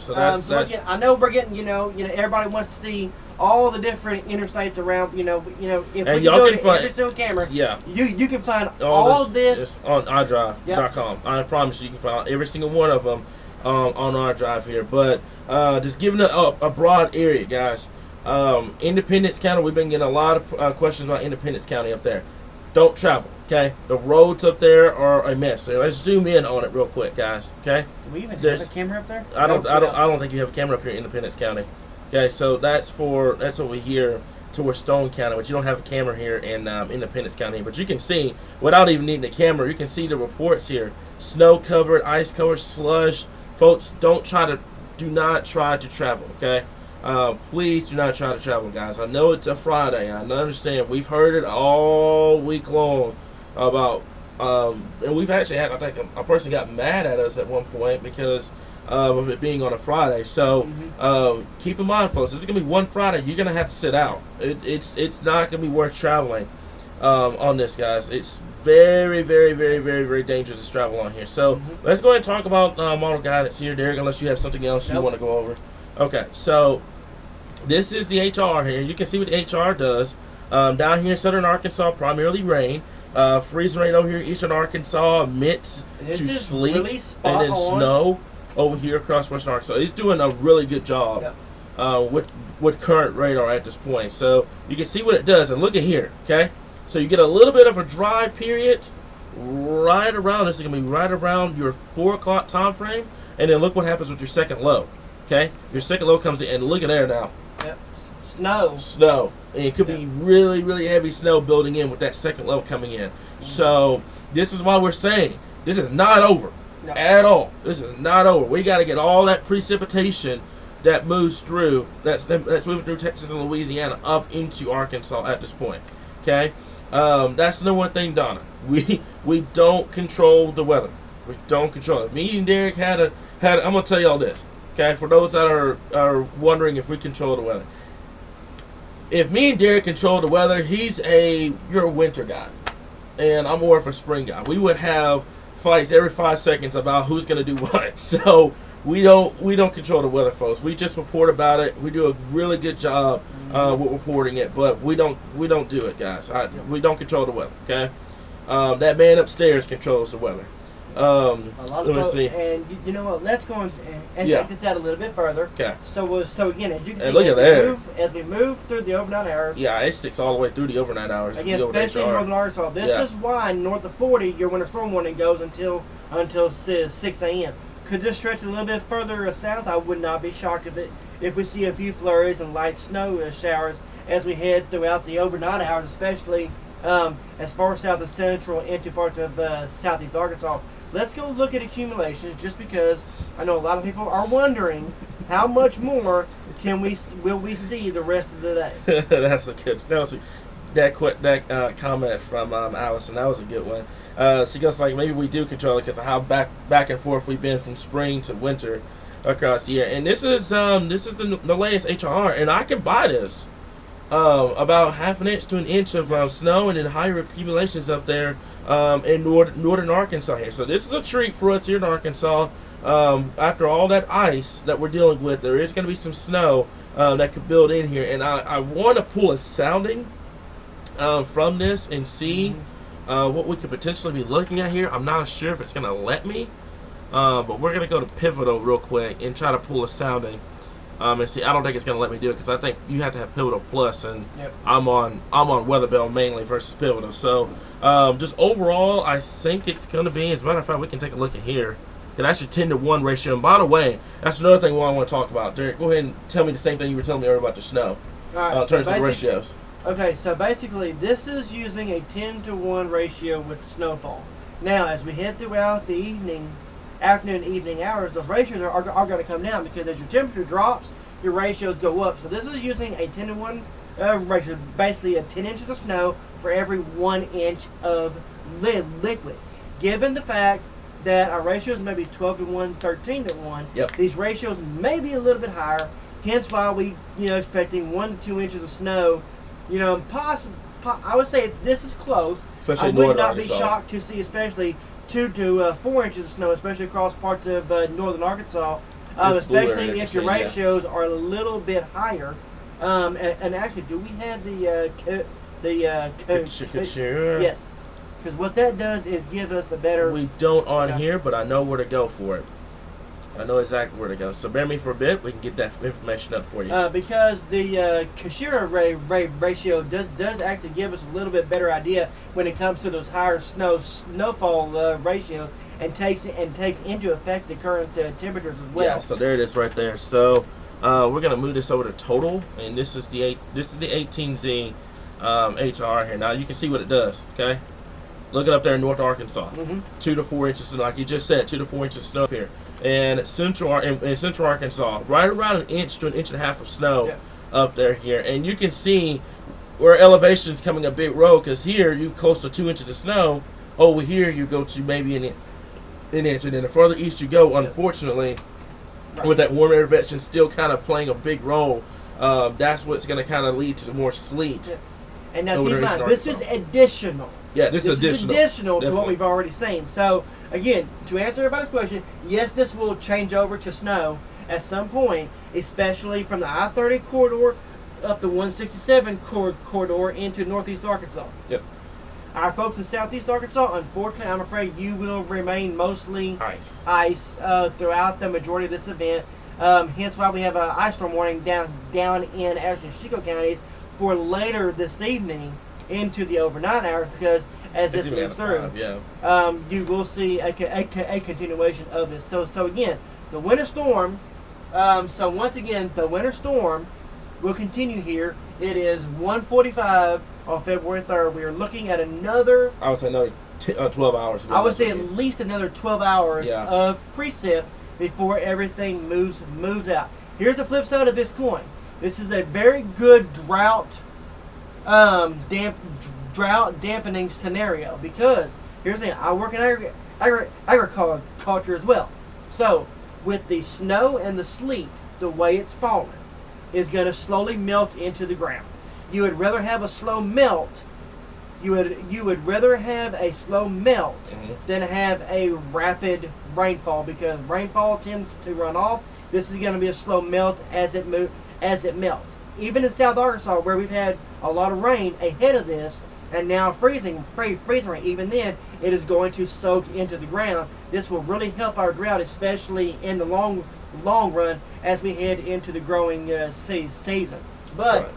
So that's. I know we're getting, everybody wants to see all the different interstates around, if and we y'all go can to find every single camera, yeah, you can find all this on iDrive.com. I promise you can find every single one of them on iDrive here. But just giving a broad area, guys. Independence County, we've been getting a lot of questions about Independence County up there. Don't travel, okay? The roads up there are a mess. So let's zoom in on it real quick, guys. Okay? Do we even have a camera up there? I don't think you have a camera up here in Independence County. Okay, so that's over here towards Stone County, but you don't have a camera here in Independence County. But you can see, without even needing a camera, you can see the reports here. Snow covered, ice covered, slush. Folks, do not try to travel, okay? Please do not try to travel, guys. I know it's a Friday. I understand. We've heard it all week long about, and we've actually had, I think, a person got mad at us at one point because of it being on a Friday. So keep in mind, folks, this is gonna be one Friday. You're gonna have to sit out. It's not gonna be worth traveling on this, guys. It's very, very, very, very, very dangerous to travel on here. So let's go ahead and talk about model guidance here, Derek. Unless you have something else you want to go over. Okay, so this is the HR here. You can see what the HR does. Down here in southern Arkansas, primarily rain. Freezing rain over here, eastern Arkansas, midst to sleet, really and then snow over here across western Arkansas. He's doing a really good job with current radar at this point. So you can see what it does. And look at here, okay? So you get a little bit of a dry period right around, this is going to be right around your 4 o'clock time frame. And then look what happens with your second low. Okay, your second low comes in, and look at there now. Yep. Snow. And it could be really, really heavy snow building in with that second low coming in. So this is why we're saying this is not over at all. This is not over. We got to get all that precipitation that moves through, that's moving through Texas and Louisiana up into Arkansas at this point. Okay, that's the one thing, Donna. We don't control the weather. We don't control it. Me and Derek had. I'm gonna tell you all this. Okay, for those that are wondering if we control the weather. If me and Derek control the weather, you're a winter guy, and I'm more of a spring guy. We would have fights every 5 seconds about who's gonna do what. So we don't control the weather, folks. We just report about it. We do a really good job with reporting it, but we don't do it, guys. We don't control the weather. Okay, that man upstairs controls the weather. A lot of folks, and you know what? Let's go and take this out a little bit further. Okay. So again, as you can see, look as we move through the overnight hours. Yeah, it sticks all the way through the overnight hours. Again, especially in northern Arkansas. This is why north of 40, your winter storm warning goes until 6 a.m. Could this stretch a little bit further south? I would not be shocked if we see a few flurries and light snow showers as we head throughout the overnight hours, especially as far south as central into parts of southeast Arkansas. Let's go look at accumulations, just because I know a lot of people are wondering how much more will we see the rest of the day. That's a good. That comment from Allison. That was a good one. She goes like, maybe we do control it because of how back and forth we've been from spring to winter across the year. And this is the latest HR, and I can buy this. About half an inch to an inch of snow, and then higher accumulations up there in northern Arkansas here. So this is a treat for us here in Arkansas. After all that ice that we're dealing with, there is going to be some snow that could build in here. And I want to pull a sounding from this and see what we could potentially be looking at here. I'm not sure if it's going to let me, but we're going to go to Pivotal real quick and try to pull a sounding. And see, I don't think it's gonna let me do it because I think you have to have Pivotal Plus, and I'm on Weatherbell mainly versus Pivotal. So just overall, I think it's gonna be. As a matter of fact, we can take a look at here. That's your 10-to-1 ratio. And by the way, that's another thing I want to talk about. Derek, go ahead and tell me the same thing you were telling me earlier about the snow. All right, in terms of ratios. Okay, so basically, this is using a 10-to-1 ratio with snowfall. Now, as we head throughout the afternoon, evening hours, those ratios are going to come down because as your temperature drops, your ratios go up. So this is using a 10-to-1 ratio, basically 10 inches of snow for every 1 inch of liquid. Given the fact that our ratios may be 12 to 1, 13 to 1. Yep. These ratios may be a little bit higher, hence why we, expecting 1 to 2 inches of snow. I would say if this is close, Especially I would northern not be Arkansas. shocked to see especially 2 to 4 inches of snow, especially across parts of northern Arkansas, This blue area especially that if you your see, yeah. ratios are a little bit higher. And actually, do we have Sure. Yes, because what that does is give us a better. We don't on Yeah. here, but I know where to go for it. I know exactly where to go. So bear me for a bit. We can get that information up for you. Because the Kashira ratio does actually give us a little bit better idea when it comes to those higher snowfall ratios, and takes into effect the current temperatures as well. Yeah. So there it is right there. So we're gonna move this over to total, and this is the 18Z HR here. Now you can see what it does. Okay. Look it up there in North Arkansas. 2 to 4 inches of snow, like you just said, 2 to 4 inches of snow here. And Central Arkansas, right around an inch to an inch and a half of snow up there here. And you can see where elevation's coming a big road, because here you close to 2 inches of snow. Over here you go to maybe an inch. And then the further east you go, unfortunately, with that warm air advection still kind of playing a big role, that's what's going to kind of lead to more sleet. Yeah. And now over keep in there in mind, this is additional. Yeah, this is is additional. additional to what Definitely. we've already seen. So, again, to answer everybody's question, yes, this will change over to snow at some point, especially from the I-30 corridor up the 167 corridor into northeast Arkansas. Yep. Our folks in southeast Arkansas, unfortunately, I'm afraid you will remain mostly ice throughout the majority of this event. Hence why we have an ice storm warning down in Ashland and Chico counties for later this evening into the overnight hours, because as this moves through, you will see a continuation of this. So again, the winter storm. So once again, the winter storm will continue here. It is 1:45 on February 3rd. We are looking at another. I would say another 12 hours. I would say at least another 12 hours Yeah. of precip before everything moves out. Here's the flip side of this coin. This is a very good drought dampening scenario, because here's the thing. I work in agriculture as well. So with the snow and the sleet, the way it's falling is going to slowly melt into the ground. You would rather have a slow melt. You would rather have a slow melt than have a rapid rainfall, because rainfall tends to run off. This is going to be a slow melt as it melts. Even in South Arkansas, where we've had a lot of rain ahead of this, and now freezing rain, even then, it is going to soak into the ground. This will really help our drought, especially in the long run as we head into the growing season. But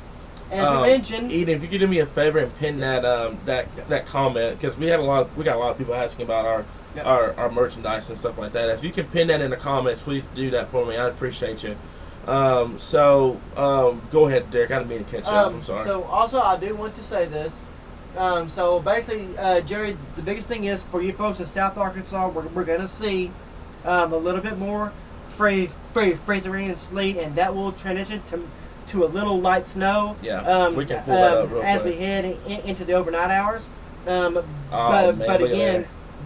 as we mentioned, Eden, if you could do me a favor and pin that comment, because we got a lot of people asking about our merchandise and stuff like that. If you can pin that in the comments, please do that for me. I appreciate you. Go ahead, Derek. I didn't mean to catch you off. I'm sorry. So also, I do want to say this. So basically, Jerry, the biggest thing is for you folks in South Arkansas, we're going to see a little bit more freezing rain and sleet, and that will transition to a little light snow. Yeah, we can pull that up real as quick. we head into the overnight hours. Man,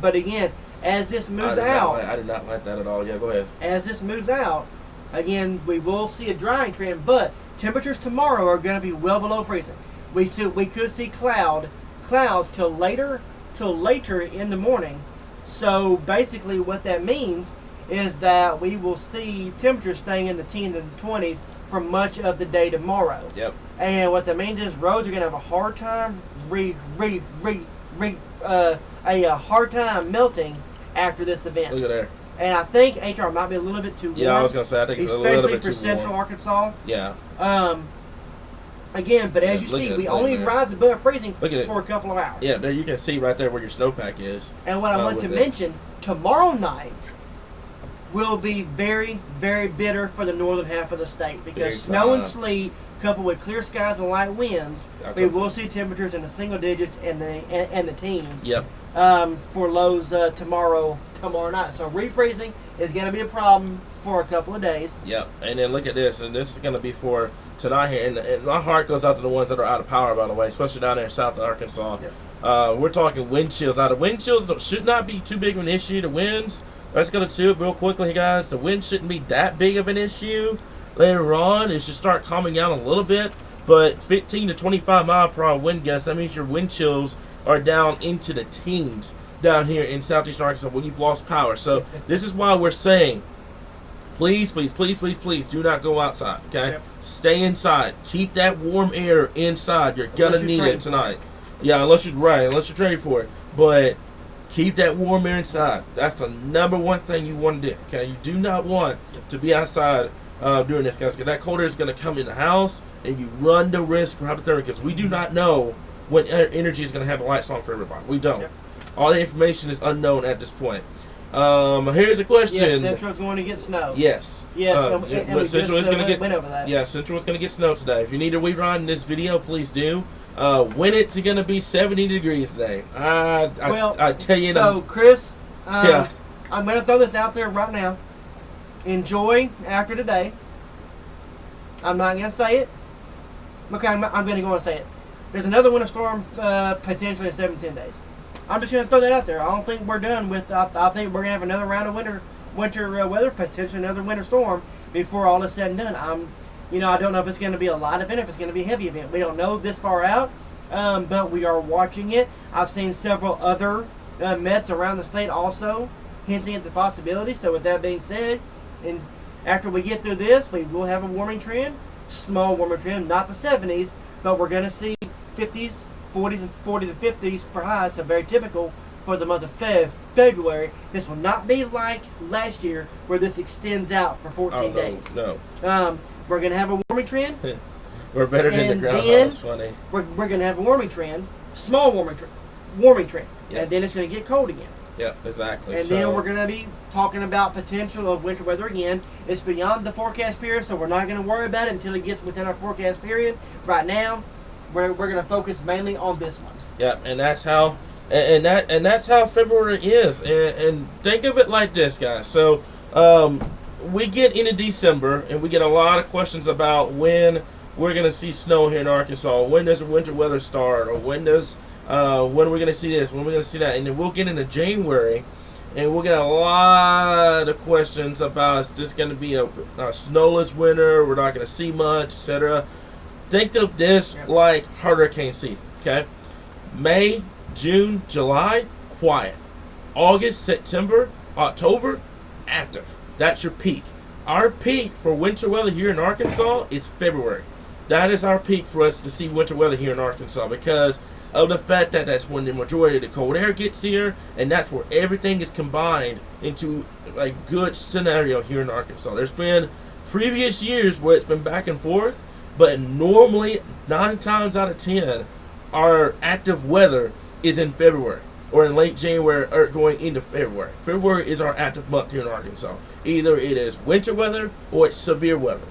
but again, as this moves out, I did not like that at all. Yeah, go ahead. as this moves out, again, we will see a drying trend, but temperatures tomorrow are going to be well below freezing. We could see clouds till later in the morning. So basically what that means is that we will see temperatures staying in the teens and 20s for much of the day tomorrow. Yep. And what that means is roads are going to have a hard time hard time melting after this event. Look at there. And I think HR might be a little bit too warm. Yeah, I was gonna say I think it's a little bit too especially for Central warm. Arkansas. Yeah. Again, but as you Look see, at we it, only man. rise above freezing Look at it. for a couple of hours. Yeah, there you can see right there where your snowpack is. And what I want to with it. mention, tomorrow night will be very, very bitter for the northern half of the state, because Big snow and time. sleet, coupled with clear skies and light winds, That's we okay. will see temperatures in the single digits and the teens. Yep. For lows tomorrow night. So refreezing is going to be a problem for a couple of days. Yep. And then look at this, and this is going to be for tonight here. And my heart goes out to the ones that are out of power, by the way, especially down there in South Arkansas. Yep. We're talking wind chills. Now, the wind chills should not be too big of an issue. The winds, let's go to it real quickly, guys. The wind shouldn't be that big of an issue later on. It should start calming down a little bit. But 15 to 25 mile per hour wind gusts, that means your wind chills are down into the teens down here in southeast Arkansas when you've lost power. So this is why we're saying, please, please, please, please, please do not go outside, okay? Yep. Stay inside. Keep that warm air inside. You're going to need it tonight. Yeah, unless you're ready for it. But keep that warm air inside. That's the number one thing you want to do, okay? You do not want to be outside during this, guys, because that cold air is going to come in the house, and you run the risk for hypothermia, because we do not know when energy is going to have the lights on for everybody. We don't. Yep. All the information is unknown at this point. Here's a question. Yes, Central's going to get snow. Yes. Yes. Central is going to get. Went over that. Yeah, Central is going to get snow today. If you need a wee ride in this video, please do. When it's going to be 70 degrees today. I tell you. So, Chris, I'm going to throw this out there right now. Enjoy after today. I'm not going to say it. Okay, I'm going to go and say it. There's another winter storm potentially in 7 to 10 days. I'm just going to throw that out there. I don't think we're done with. I think we're going to have another round of winter weather, potentially another winter storm before all is said and done. I don't know if it's going to be a light event, if it's going to be a heavy event. We don't know this far out, but we are watching it. I've seen several other Mets around the state also hinting at the possibility. So with that being said, and after we get through this, we will have a warming trend, small warming trend, not the 70s, but we're going to see 50s, 40s, and 40s and 50s for highs, so very typical for the month of February. This will not be like last year where this extends out for 14 days. No. We're going to have a warming trend. We're better than the ground. That's funny. We're going to have a warming trend, small warming trend. Yep. And then it's going to get cold again. Yep, exactly. And then we're going to be talking about potential of winter weather again. It's beyond the forecast period, so we're not going to worry about it until it gets within our forecast period. Right now, we're going to focus mainly on this one. Yeah, and that's how, and that's how February is. And think of it like this, guys. So, we get into December, and we get a lot of questions about when we're going to see snow here in Arkansas. When does the winter weather start, or when are we going to see this? When are we going to see that? And then we'll get into January, and we'll get a lot of questions about, is this going to be a snowless winter? We're not going to see much, etc. Think of this like hurricane season, okay? May, June, July, quiet. August, September, October, active. That's your peak. Our peak for winter weather here in Arkansas is February. That is our peak for us to see winter weather here in Arkansas, because of the fact that that's when the majority of the cold air gets here, and that's where everything is combined into a good scenario here in Arkansas. There's been previous years where it's been back and forth, but normally 9 times out of 10, our active weather is in February or in late January or going into February. February is our active month here in Arkansas. Either it is winter weather or it's severe weather.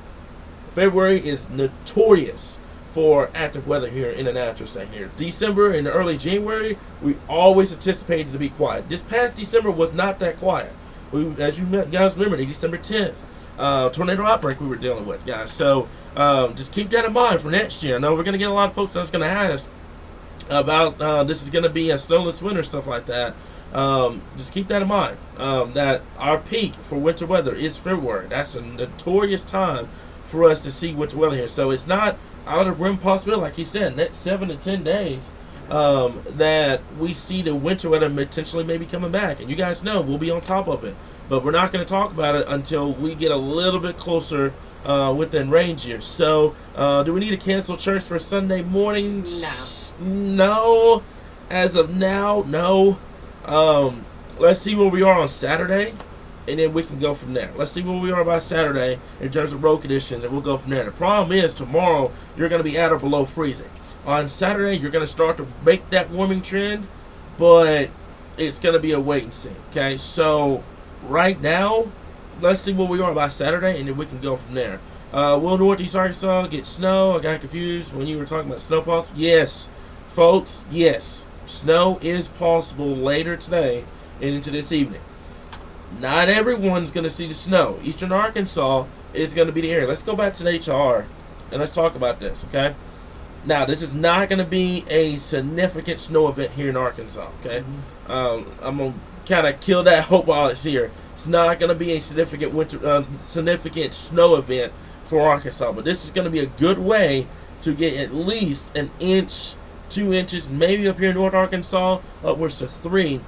February is notorious for active weather here in the natural state here. December and early January, we always anticipated to be quiet. This past December was not that quiet. As you guys remember, the December 10th tornado outbreak we were dealing with, guys. So just keep that in mind for next year. I know we're going to get a lot of folks that's going to ask about this is going to be a snowless winter, stuff like that. Just keep that in mind, that our peak for winter weather is February. That's a notorious time for us to see winter weather here. So it's not out of rim possibility, like he said, next 7 to 10 days that we see the winter weather potentially maybe coming back. And you guys know we'll be on top of it. But we're not going to talk about it until we get a little bit closer within range here. So do we need to cancel church for Sunday morning? No. As of now, no. Let's see where we are on Saturday, and then we can go from there. Let's see where we are by Saturday in terms of road conditions, and we'll go from there. The problem is tomorrow you're going to be at or below freezing. On Saturday, you're going to start to make that warming trend, but it's going to be a wait and see. Okay, so right now, let's see where we are by Saturday, and then we can go from there. Will Northeast Arkansas get snow? I got confused when you were talking about snow possible. Yes, folks, yes. Snow is possible later today and into this evening. Not everyone's going to see the snow. Eastern Arkansas is going to be the area. Let's go back to the HR and let's talk about this, okay? Now, this is not going to be a significant snow event here in Arkansas, okay? I'm going to kind of kill that hope while it's here. It's not going to be a significant snow event for Arkansas, but this is going to be a good way to get at least an inch, 2 inches, maybe up here in North Arkansas, upwards to 3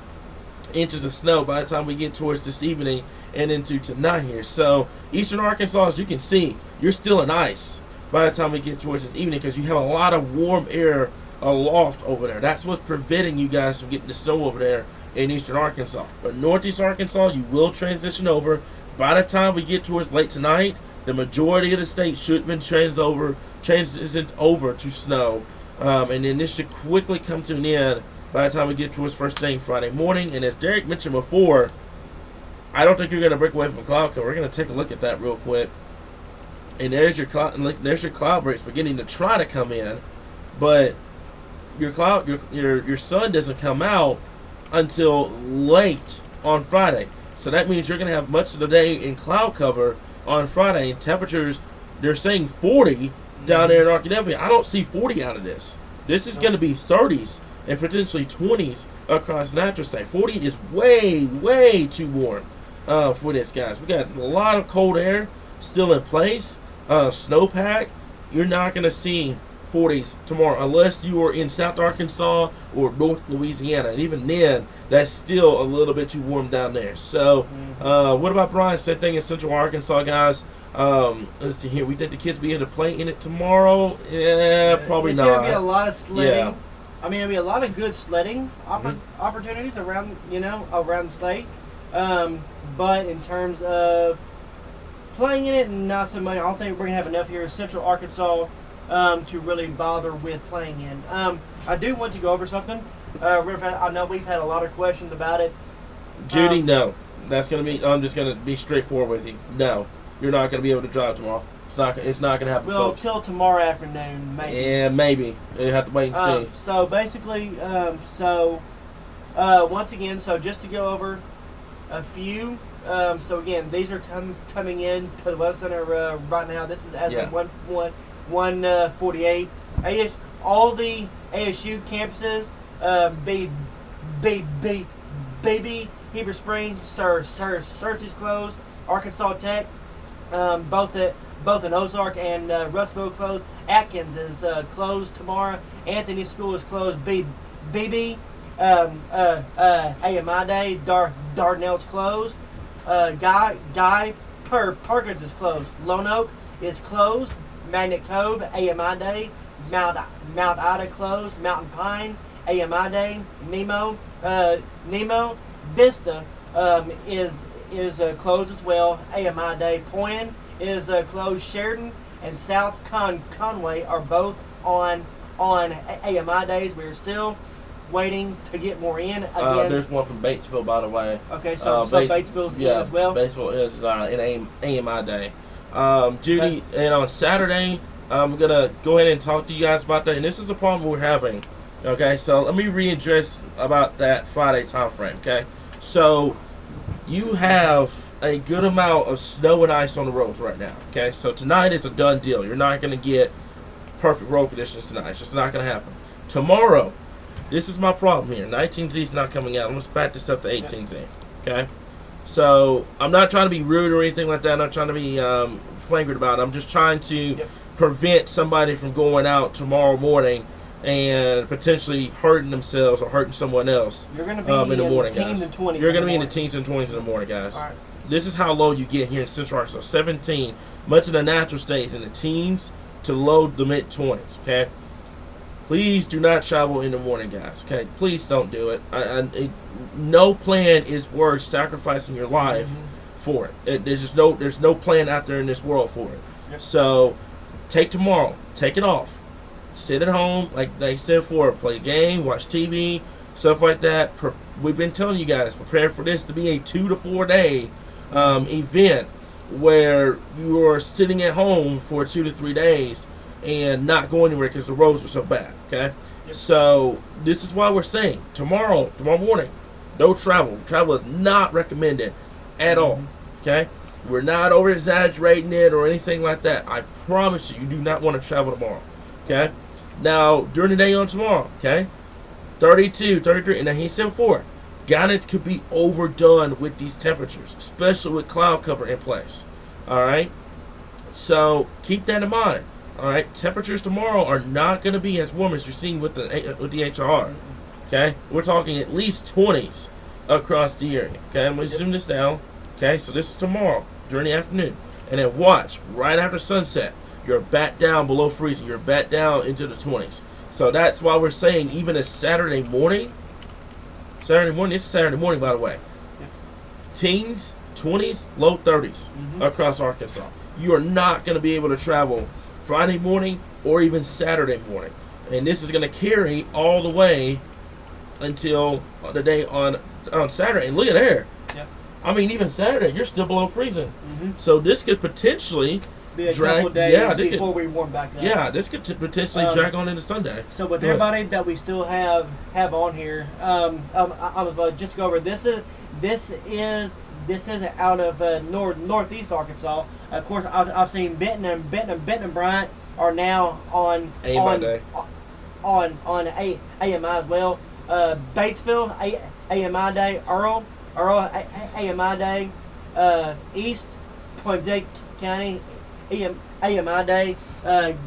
inches of snow by the time we get towards this evening and into tonight here. So, eastern Arkansas, as you can see, you're still in ice by the time we get towards this evening because you have a lot of warm air aloft over there. That's what's preventing you guys from getting the snow over there in eastern Arkansas. But northeast Arkansas, you will transition over. By the time we get towards late tonight, the majority of the state should have been transitioned over to snow. And then this should quickly come to an end by the time we get towards first thing Friday morning. And as Derek mentioned before, I don't think you're going to break away from cloud cover. We're going to take a look at that real quick. And there's your cloud breaks beginning to try to come in, but your sun doesn't come out until late on Friday. So that means you're going to have much of the day in cloud cover on Friday. And temperatures, they're saying 40 down there in Arkadelphia. I don't see 40 out of this. This is going to be 30s and potentially 20s across the natural state. 40 is way too warm for this, guys. We got a lot of cold air still in place. Snowpack, you're not going to see 40s tomorrow unless you are in South Arkansas or North Louisiana. And even then, that's still a little bit too warm down there. So, what about Brian? Same thing in Central Arkansas, guys. Let's see here. We think the kids will be able to play in it tomorrow? Yeah, probably not. There's going to be a lot of sledding. Yeah. I mean, there'll be a lot of good sledding opportunities around the state. But in terms of playing in it, not so much. I don't think we're going to have enough here in Central Arkansas to really bother with playing in. I do want to go over something. I know we've had a lot of questions about it. Judy, no. That's going to be, I'm just going to be straightforward with you. No. You're not going to be able to drive tomorrow. It's not going to happen, well, folks. till tomorrow afternoon, maybe. Yeah, maybe. You have to wait and see. So basically, once again, so just to go over a few. So again, these are coming in to the Weather Center right now. This is as of 1:48. All the ASU campuses, Baby, Heber Springs, Search is closed. Arkansas Tech, both in Ozark and Russellville closed. Atkins is closed tomorrow. Anthony School is closed. BB, AMI Day. Dardanelle's closed. Guy Perkins is closed. Lone Oak is closed. Magnet Cove, AMI Day. Mount Ida closed. Mountain Pine, AMI Day. Nemo Vista is closed as well. AMI Day. Poyen is closed. Sheridan and South Conway are both on AMI days. We're still waiting to get more in. Again, there's one from Batesville, by the way. Okay, so Batesville's in as well. Batesville is in AMI Day. Judy, and on Saturday, I'm going to go ahead and talk to you guys about that. And this is the problem we're having. Okay, so let me readdress about that Friday time frame, okay? So you have a good amount of snow and ice on the roads right now, okay? So tonight is a done deal. You're not going to get perfect road conditions tonight. It's just not going to happen. Tomorrow, this is my problem here. 19Z is not coming out. I'm going to back this up to 18Z, okay? So I'm not trying to be rude or anything like that. I'm not trying to be flagrant about it. I'm just trying to prevent somebody from going out tomorrow morning and potentially hurting themselves or hurting someone else. You're going to be in the morning, teens guys. And 20s. You're going to be in the teens and 20s in the morning, guys. All right. This is how low you get here in Central Arkansas. 17. Much of the natural states in the teens to low to mid 20s. Okay. Please do not travel in the morning, guys. Okay. Please don't do it. No plan is worth sacrificing your life for it. There's no plan out there in this world for it. Yep. So take tomorrow. Take it off. Sit at home, like I said before, play a game, watch TV, stuff like that. We've been telling you guys, prepare for this to be a 2 to 4 day event where you are sitting at home for 2 to 3 days and not going anywhere because the roads are so bad, okay? Yep. So this is why we're saying tomorrow morning, no travel. Travel is not recommended at all, okay? We're not over-exaggerating it or anything like that. I promise you, you do not want to travel tomorrow, okay? Now, during the day on tomorrow, okay, 32, 33, and then he said before, guidance could be overdone with these temperatures, especially with cloud cover in place. All right, so keep that in mind. All right, temperatures tomorrow are not going to be as warm as you're seeing with the HRR. Okay, we're talking at least 20s across the area. Okay, I'm going to zoom this down. Okay, so this is tomorrow during the afternoon, and then watch right after sunset. You're back down below freezing. You're back down into the 20s. So that's why we're saying even a Saturday morning. This is Saturday morning, by the way. Teens, 20s, low 30s across Arkansas. You are not going to be able to travel Friday morning or even Saturday morning. And this is going to carry all the way until the day on Saturday. And look at there. Yep. I mean, even Saturday, you're still below freezing. So this could potentially be a drag, couple days before we warm back up. Yeah, this could potentially drag on into Sunday. So with everybody that we still have on here, I was about to just go over. This is out of northeast Arkansas. Of course, I've seen Benton and Bryant are now on AMI as well. Batesville AMI day. Earl AMI day. East Point County AMI day.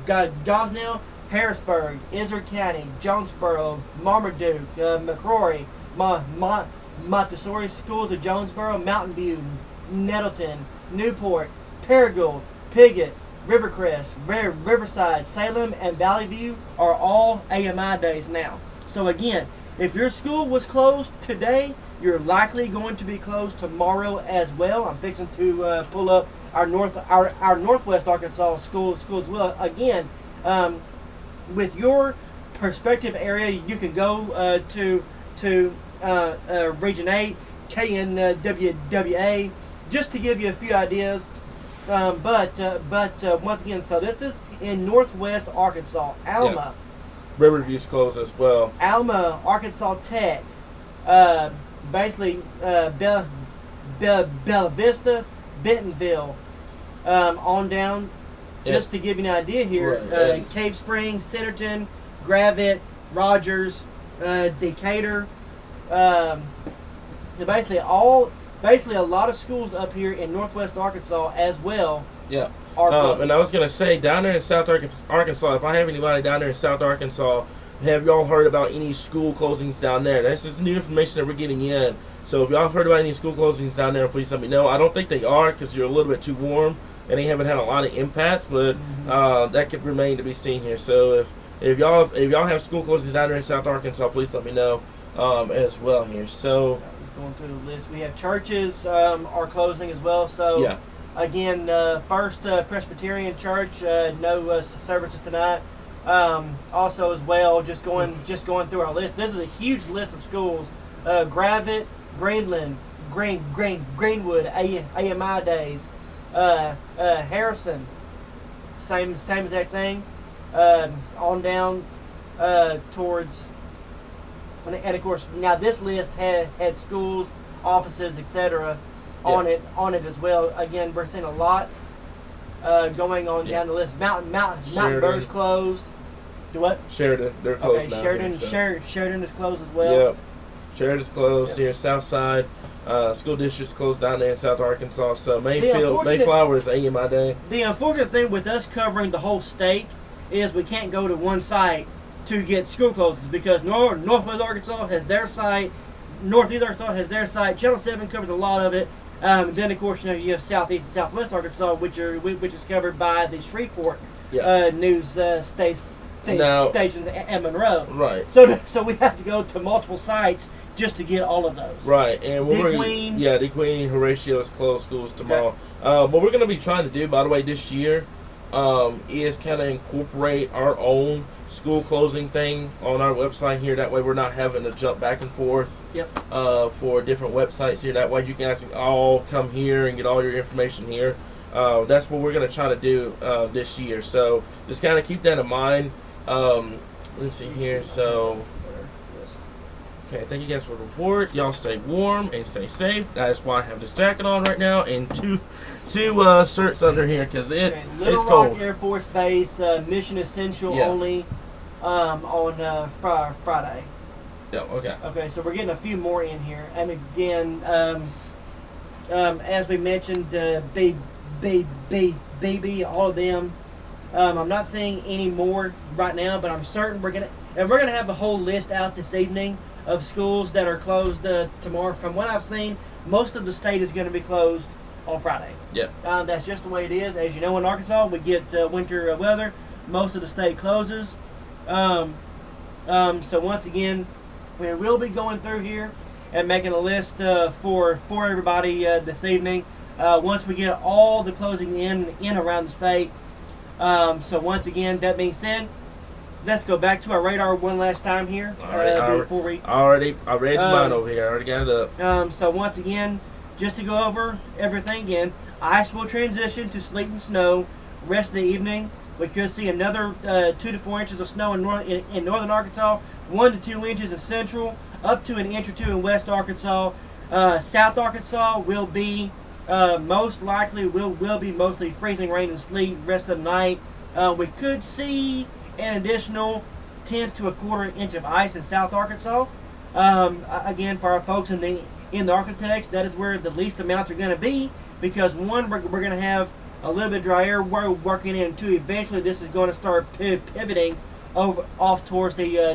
Gosnell, Harrisburg, Izard County, Jonesboro, Marmaduke, McCrory, Montessori Schools of Jonesboro, Mountain View, Nettleton, Newport, Paragould, Piggott, Rivercrest, Riverside, Salem, and Valley View are all AMI days now. So again, if your school was closed today, you're likely going to be closed tomorrow as well. I'm fixing to pull up our Northwest Arkansas schools as well. Again, with your prospective area, you can go to Region 8, KNWWA, just to give you a few ideas. But once again, so this is in Northwest Arkansas. Alma. Yeah. Riverview's closed as well. Alma, Arkansas Tech, basically Bella Vista, Bentonville, on down. Just to give you an idea here, right. Cave Springs, Centerton, Gravette, Rogers, Decatur. Basically a lot of schools up here in Northwest Arkansas as well. Yeah. And I was going to say, down there in South Arkansas, if I have anybody down there in South Arkansas, have y'all heard about any school closings down there? This is new information that we're getting in. So if y'all have heard about any school closings down there, please let me know. I don't think they are because you're a little bit too warm and they haven't had a lot of impacts, but that could remain to be seen here. So if y'all have school closings down there in South Arkansas, please let me know as well here. So going through the list, we have churches are closing as well. So yeah. Again, First Presbyterian Church, no services tonight. Also, as well, just going through our list. This is a huge list of schools: Gravette, Greenland, Greenwood, AMI days, Harrison, same exact thing. On down towards, and of course, now this list had schools, offices, etc. on it as well. Again, we're seeing a lot going on down the list. Mountain Bird's closed. Do what? Sheridan, they're closed now. Sheridan is closed as well. Yep. Sheridan's closed here. South Side school district's closed down there in South Arkansas. So Mayflower is AMI day. The unfortunate thing with us covering the whole state is we can't go to one site to get school closings because Northwest Arkansas has their site, Northeast Arkansas has their site. Channel 7 covers a lot of it. Then of course you have Southeast and Southwest Arkansas, which is covered by the Shreveport news stations and Monroe. Right. So we have to go to multiple sites just to get all of those. Right. And DeQueen, Horatio is closed schools tomorrow. Okay. What we're going to be trying to do, by the way, this year is kind of incorporate our own school closing thing on our website here. That way we're not having to jump back and forth for different websites here. That way you guys can all come here and get all your information here. That's what we're going to try to do this year. So just kind of keep that in mind. Let's see here. So, okay, thank you guys for the report. Y'all stay warm and stay safe. That is why I have this jacket on right now and two shirts under here because it's Little cold. Rock Air Force Base, mission essential only. on Friday. Yeah, okay. Okay, so we're getting a few more in here. And again, as we mentioned, BB, all of them. I'm not seeing any more right now, but I'm certain we're gonna have a whole list out this evening of schools that are closed tomorrow. From what I've seen, most of the state is going to be closed on Friday. Yep. That's just the way it is. As you know, in Arkansas, we get winter weather. Most of the state closes. So once again, we will be going through here and making a list for everybody this evening. Once we get all the closing in around the state. So once again, that being said, let's go back to our radar one last time here. Before we I read your mind over here. I already got it up. So once again, just to go over everything again, ice will transition to sleet and snow. Rest of the evening, we could see another 2 to 4 inches of snow in northern Arkansas, 1 to 2 inches in central, up to an inch or two in west Arkansas. South Arkansas will be most likely will be mostly freezing rain and sleet rest of the night. We could see an additional 10 to a quarter inch of ice in South Arkansas. Again, for our folks in the Architects, that is where the least amounts are going to be, because one, we're going to have a little bit dry air we're working in, and two, eventually this is going to start pivoting off towards the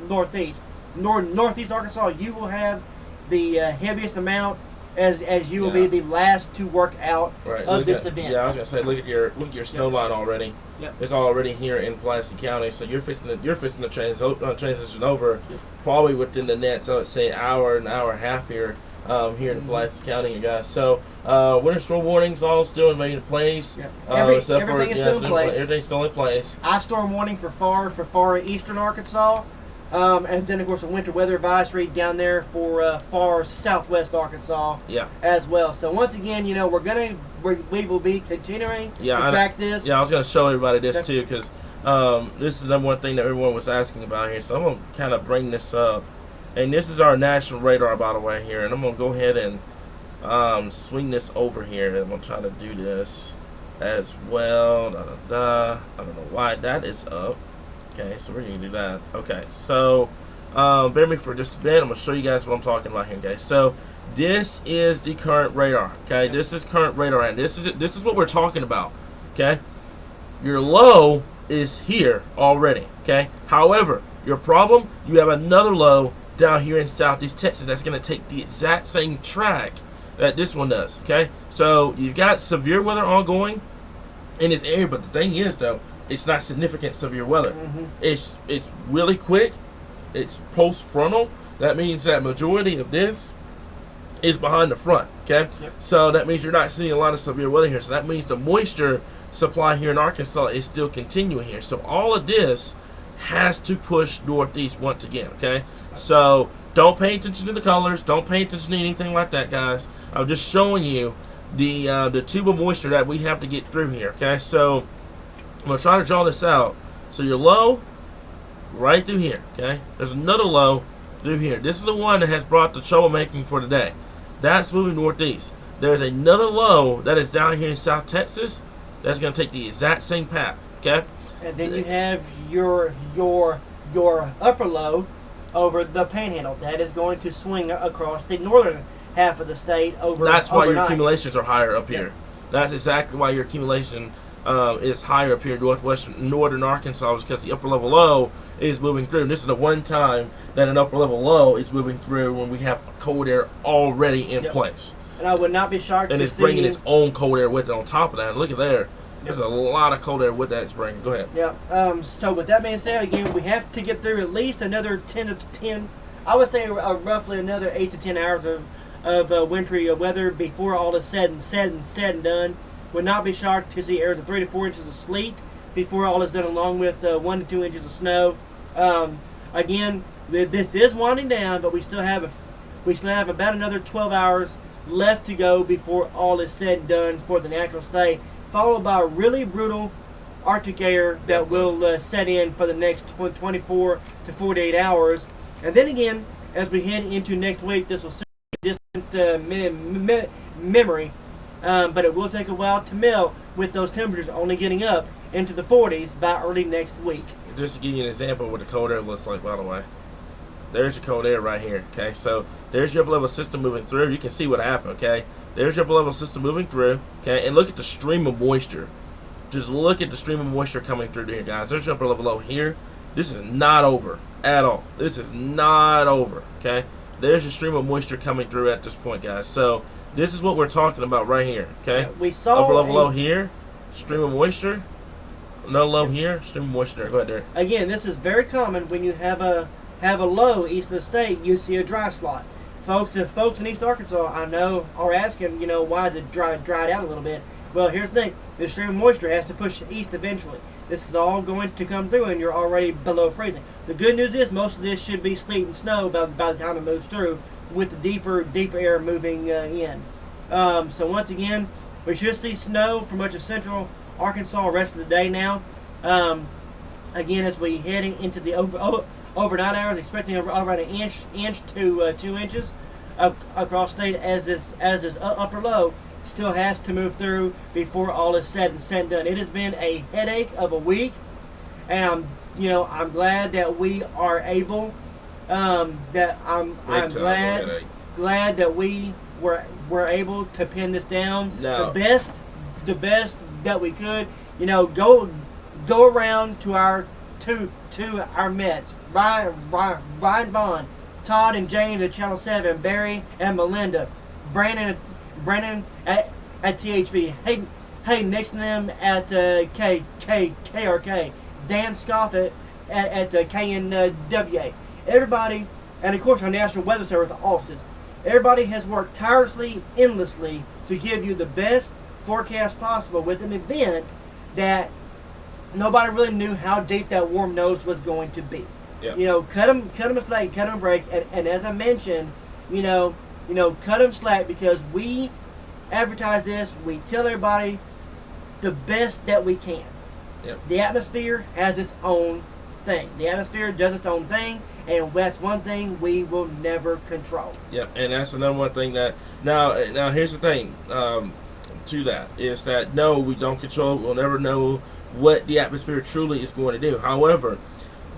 northeast. Northeast Arkansas, you will have the heaviest amount, as you will be the last to work out of this event. Yeah, I was gonna say, look at your snow line already. Yep. It's already here in Pulaski County, so you're fixing to transition over probably within the next, so let's say an hour and a half here in Pulaski County, you guys. So winter storm warnings all still in place. Yep. Everything is still in place. Everything's still in place. Ice storm warning for far eastern Arkansas. And then, of course, a winter weather advisory down there for far southwest Arkansas as well. So, once again, we will be continuing to track this. Yeah, I was going to show everybody this too, because this is the number one thing that everyone was asking about here. So, I'm going to kind of bring this up. And this is our national radar, by the way, here. And I'm going to go ahead and swing this over here. And I'm going to try to do this as well. I don't know why that is up. Okay, so we're going to do that. Okay, so bear with me for just a bit. I'm going to show you guys what I'm talking about here, guys. So this is the current radar, okay? This is current radar, and this is what we're talking about, okay? Your low is here already, okay? However, your problem, you have another low down here in southeast Texas that's going to take the exact same track that this one does, okay? So you've got severe weather ongoing in this area, but the thing is, though, it's not significant severe weather. Mm-hmm. It's really quick. It's post-frontal. That means that majority of this is behind the front, okay? Yep. So that means you're not seeing a lot of severe weather here. So that means the moisture supply here in Arkansas is still continuing here. So all of this has to push northeast once again, okay? So don't pay attention to the colors. Don't pay attention to anything like that, guys. I'm just showing you the tube of moisture that we have to get through here, okay? So I'm going to try to draw this out. So your low, right through here, okay? There's another low through here. This is the one that has brought the troublemaking for today. That's moving northeast. There's another low that is down here in South Texas that's going to take the exact same path, okay? And then you have your upper low over the Panhandle. That is going to swing across the northern half of the state over. That's why overnight. your accumulations are higher up here. That's exactly why your accumulation is higher up here in northern Arkansas, because the upper level low is moving through. And this is the one time that an upper level low is moving through when we have cold air already in place. And I would not be shocked and to it's see bringing its own cold air with it on top of that. Look at there. There's a lot of cold air with that it's bringing. Go ahead. Yeah. So with that being said, again, we have to get through at least another 10. I would say roughly another 8 to 10 hours of wintry weather before all is said and done. Would not be shocked to see areas of 3 to 4 inches of sleet before all is done, along with 1 to 2 inches of snow. Again, this is winding down, but we still have about another 12 hours left to go before all is said and done for the natural state, followed by really brutal Arctic air that will set in for the next 24 to 48 hours. And then again, as we head into next week, this will be a distant memory. But it will take a while to melt, with those temperatures only getting up into the 40s by early next week. Just to give you an example of what the cold air looks like, by the way. There's your cold air right here, okay? So there's your upper level system moving through. You can see what happened, okay? There's your upper level system moving through, okay? And look at the stream of moisture. Just look at the stream of moisture coming through here, guys. There's your upper level low here. This is not over at all. This is not over, okay? There's your stream of moisture coming through at this point, guys. So this is what we're talking about right here, okay? We saw upper level low here, stream of moisture. Another low here, stream of moisture there. Go ahead there. Again, this is very common when you have a low east of the state. You see a dry slot. Folks in East Arkansas, I know, are asking, why is it dried out a little bit? Well, here's the thing. The stream of moisture has to push east eventually. This is all going to come through, and you're already below freezing. The good news is most of this should be sleet and snow by the time it moves through, with the deeper air moving in. So once again, we should see snow for much of central Arkansas the rest of the day now. Again, as we heading into the overnight hours, expecting over an inch to 2 inches across state as this upper low still has to move through before all is said and done. It has been a headache of a week, and I'm glad that we are able. I'm glad that we were able to pin this down the best that we could. Go around to our Mets, Ryan Vaughn, Todd and James at Channel 7, Barry and Melinda, Brandon at THV, Hey Nixon them at KRK, Dan Scoffit at KNWA. Everybody, and of course our National Weather Service offices. Everybody has worked tirelessly, endlessly to give you the best forecast possible with an event that nobody really knew how deep that warm nose was going to be. Yep. Cut them a slack, cut them a break, and as I mentioned, cut them slack because we advertise this, we tell everybody the best that we can. Yep. The atmosphere has its own thing. The atmosphere does its own thing, and that's one thing we will never control. Yep, and that's another one thing that now here's the thing to that is that no, we don't control it. We'll never know what the atmosphere truly is going to do. However,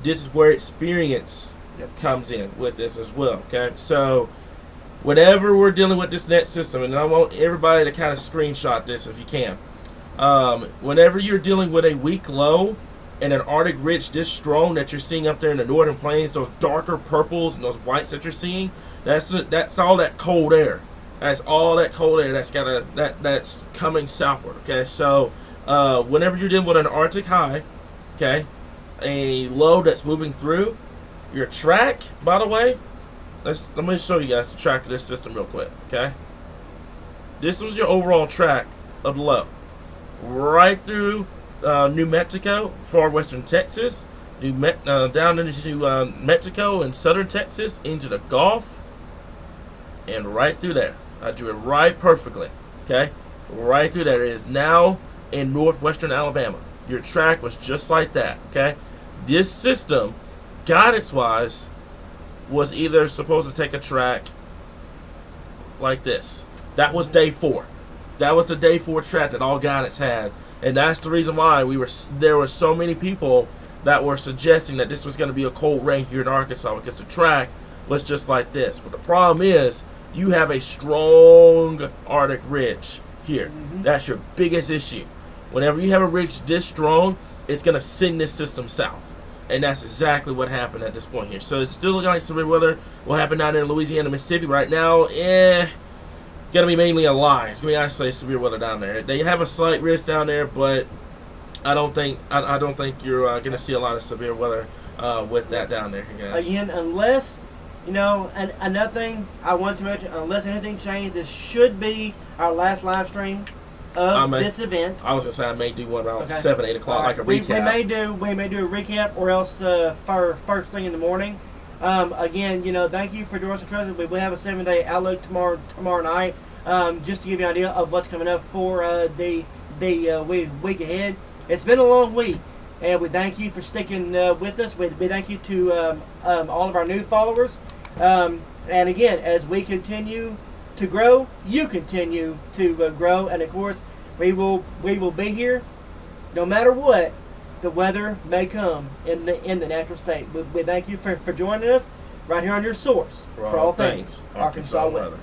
this is where experience comes in with this as well. Okay, so whenever we're dealing with this net system, and I want everybody to kind of screenshot this if you can. Whenever you're dealing with a weak low and an Arctic ridge this strong that you're seeing up there in the northern plains, those darker purples and those whites that you're seeing, that's all that cold air. That's all that cold air that's coming southward. Okay, so whenever you're dealing with an Arctic high, okay, a low that's moving through your track. By the way, let me show you guys the track of this system real quick. Okay, this was your overall track of the low, right through New Mexico, far western Texas, down into Mexico and southern Texas, into the Gulf, and right through there. I drew it right perfectly. Okay, right through there. It is now in northwestern Alabama. Your track was just like that. Okay, this system, guidance-wise, was either supposed to take a track like this. That was day 4. That was the day 4 track that all guidance had. And that's the reason why there were so many people that were suggesting that this was going to be a cold rain here in Arkansas because the track was just like this. But the problem is you have a strong Arctic ridge here. Mm-hmm. That's your biggest issue. Whenever you have a ridge this strong, it's going to send this system south. And that's exactly what happened at this point here. So it's still looking like severe weather will happen down there in Louisiana, Mississippi. Right now, going to be mainly a lie. It's going to be actually severe weather down there. They have a slight risk down there, but I don't think you're going to see a lot of severe weather with that down there, guys. Again, unless, and another thing I want to mention, unless anything changed, this should be our last live stream of this event. I was going to say I may do one around 7, 8 o'clock, like a recap. We may do a recap, or else first thing in the morning. Again, thank you for joining us. We will have a 7-day outlook tomorrow night, just to give you an idea of what's coming up for the week ahead. It's been a long week, and we thank you for sticking with us. We thank you to all of our new followers. And again, as we continue to grow, you continue to grow, and of course, we will be here no matter what, the weather may come in the natural state. We thank you for joining us right here on your source for all things Arkansas weather.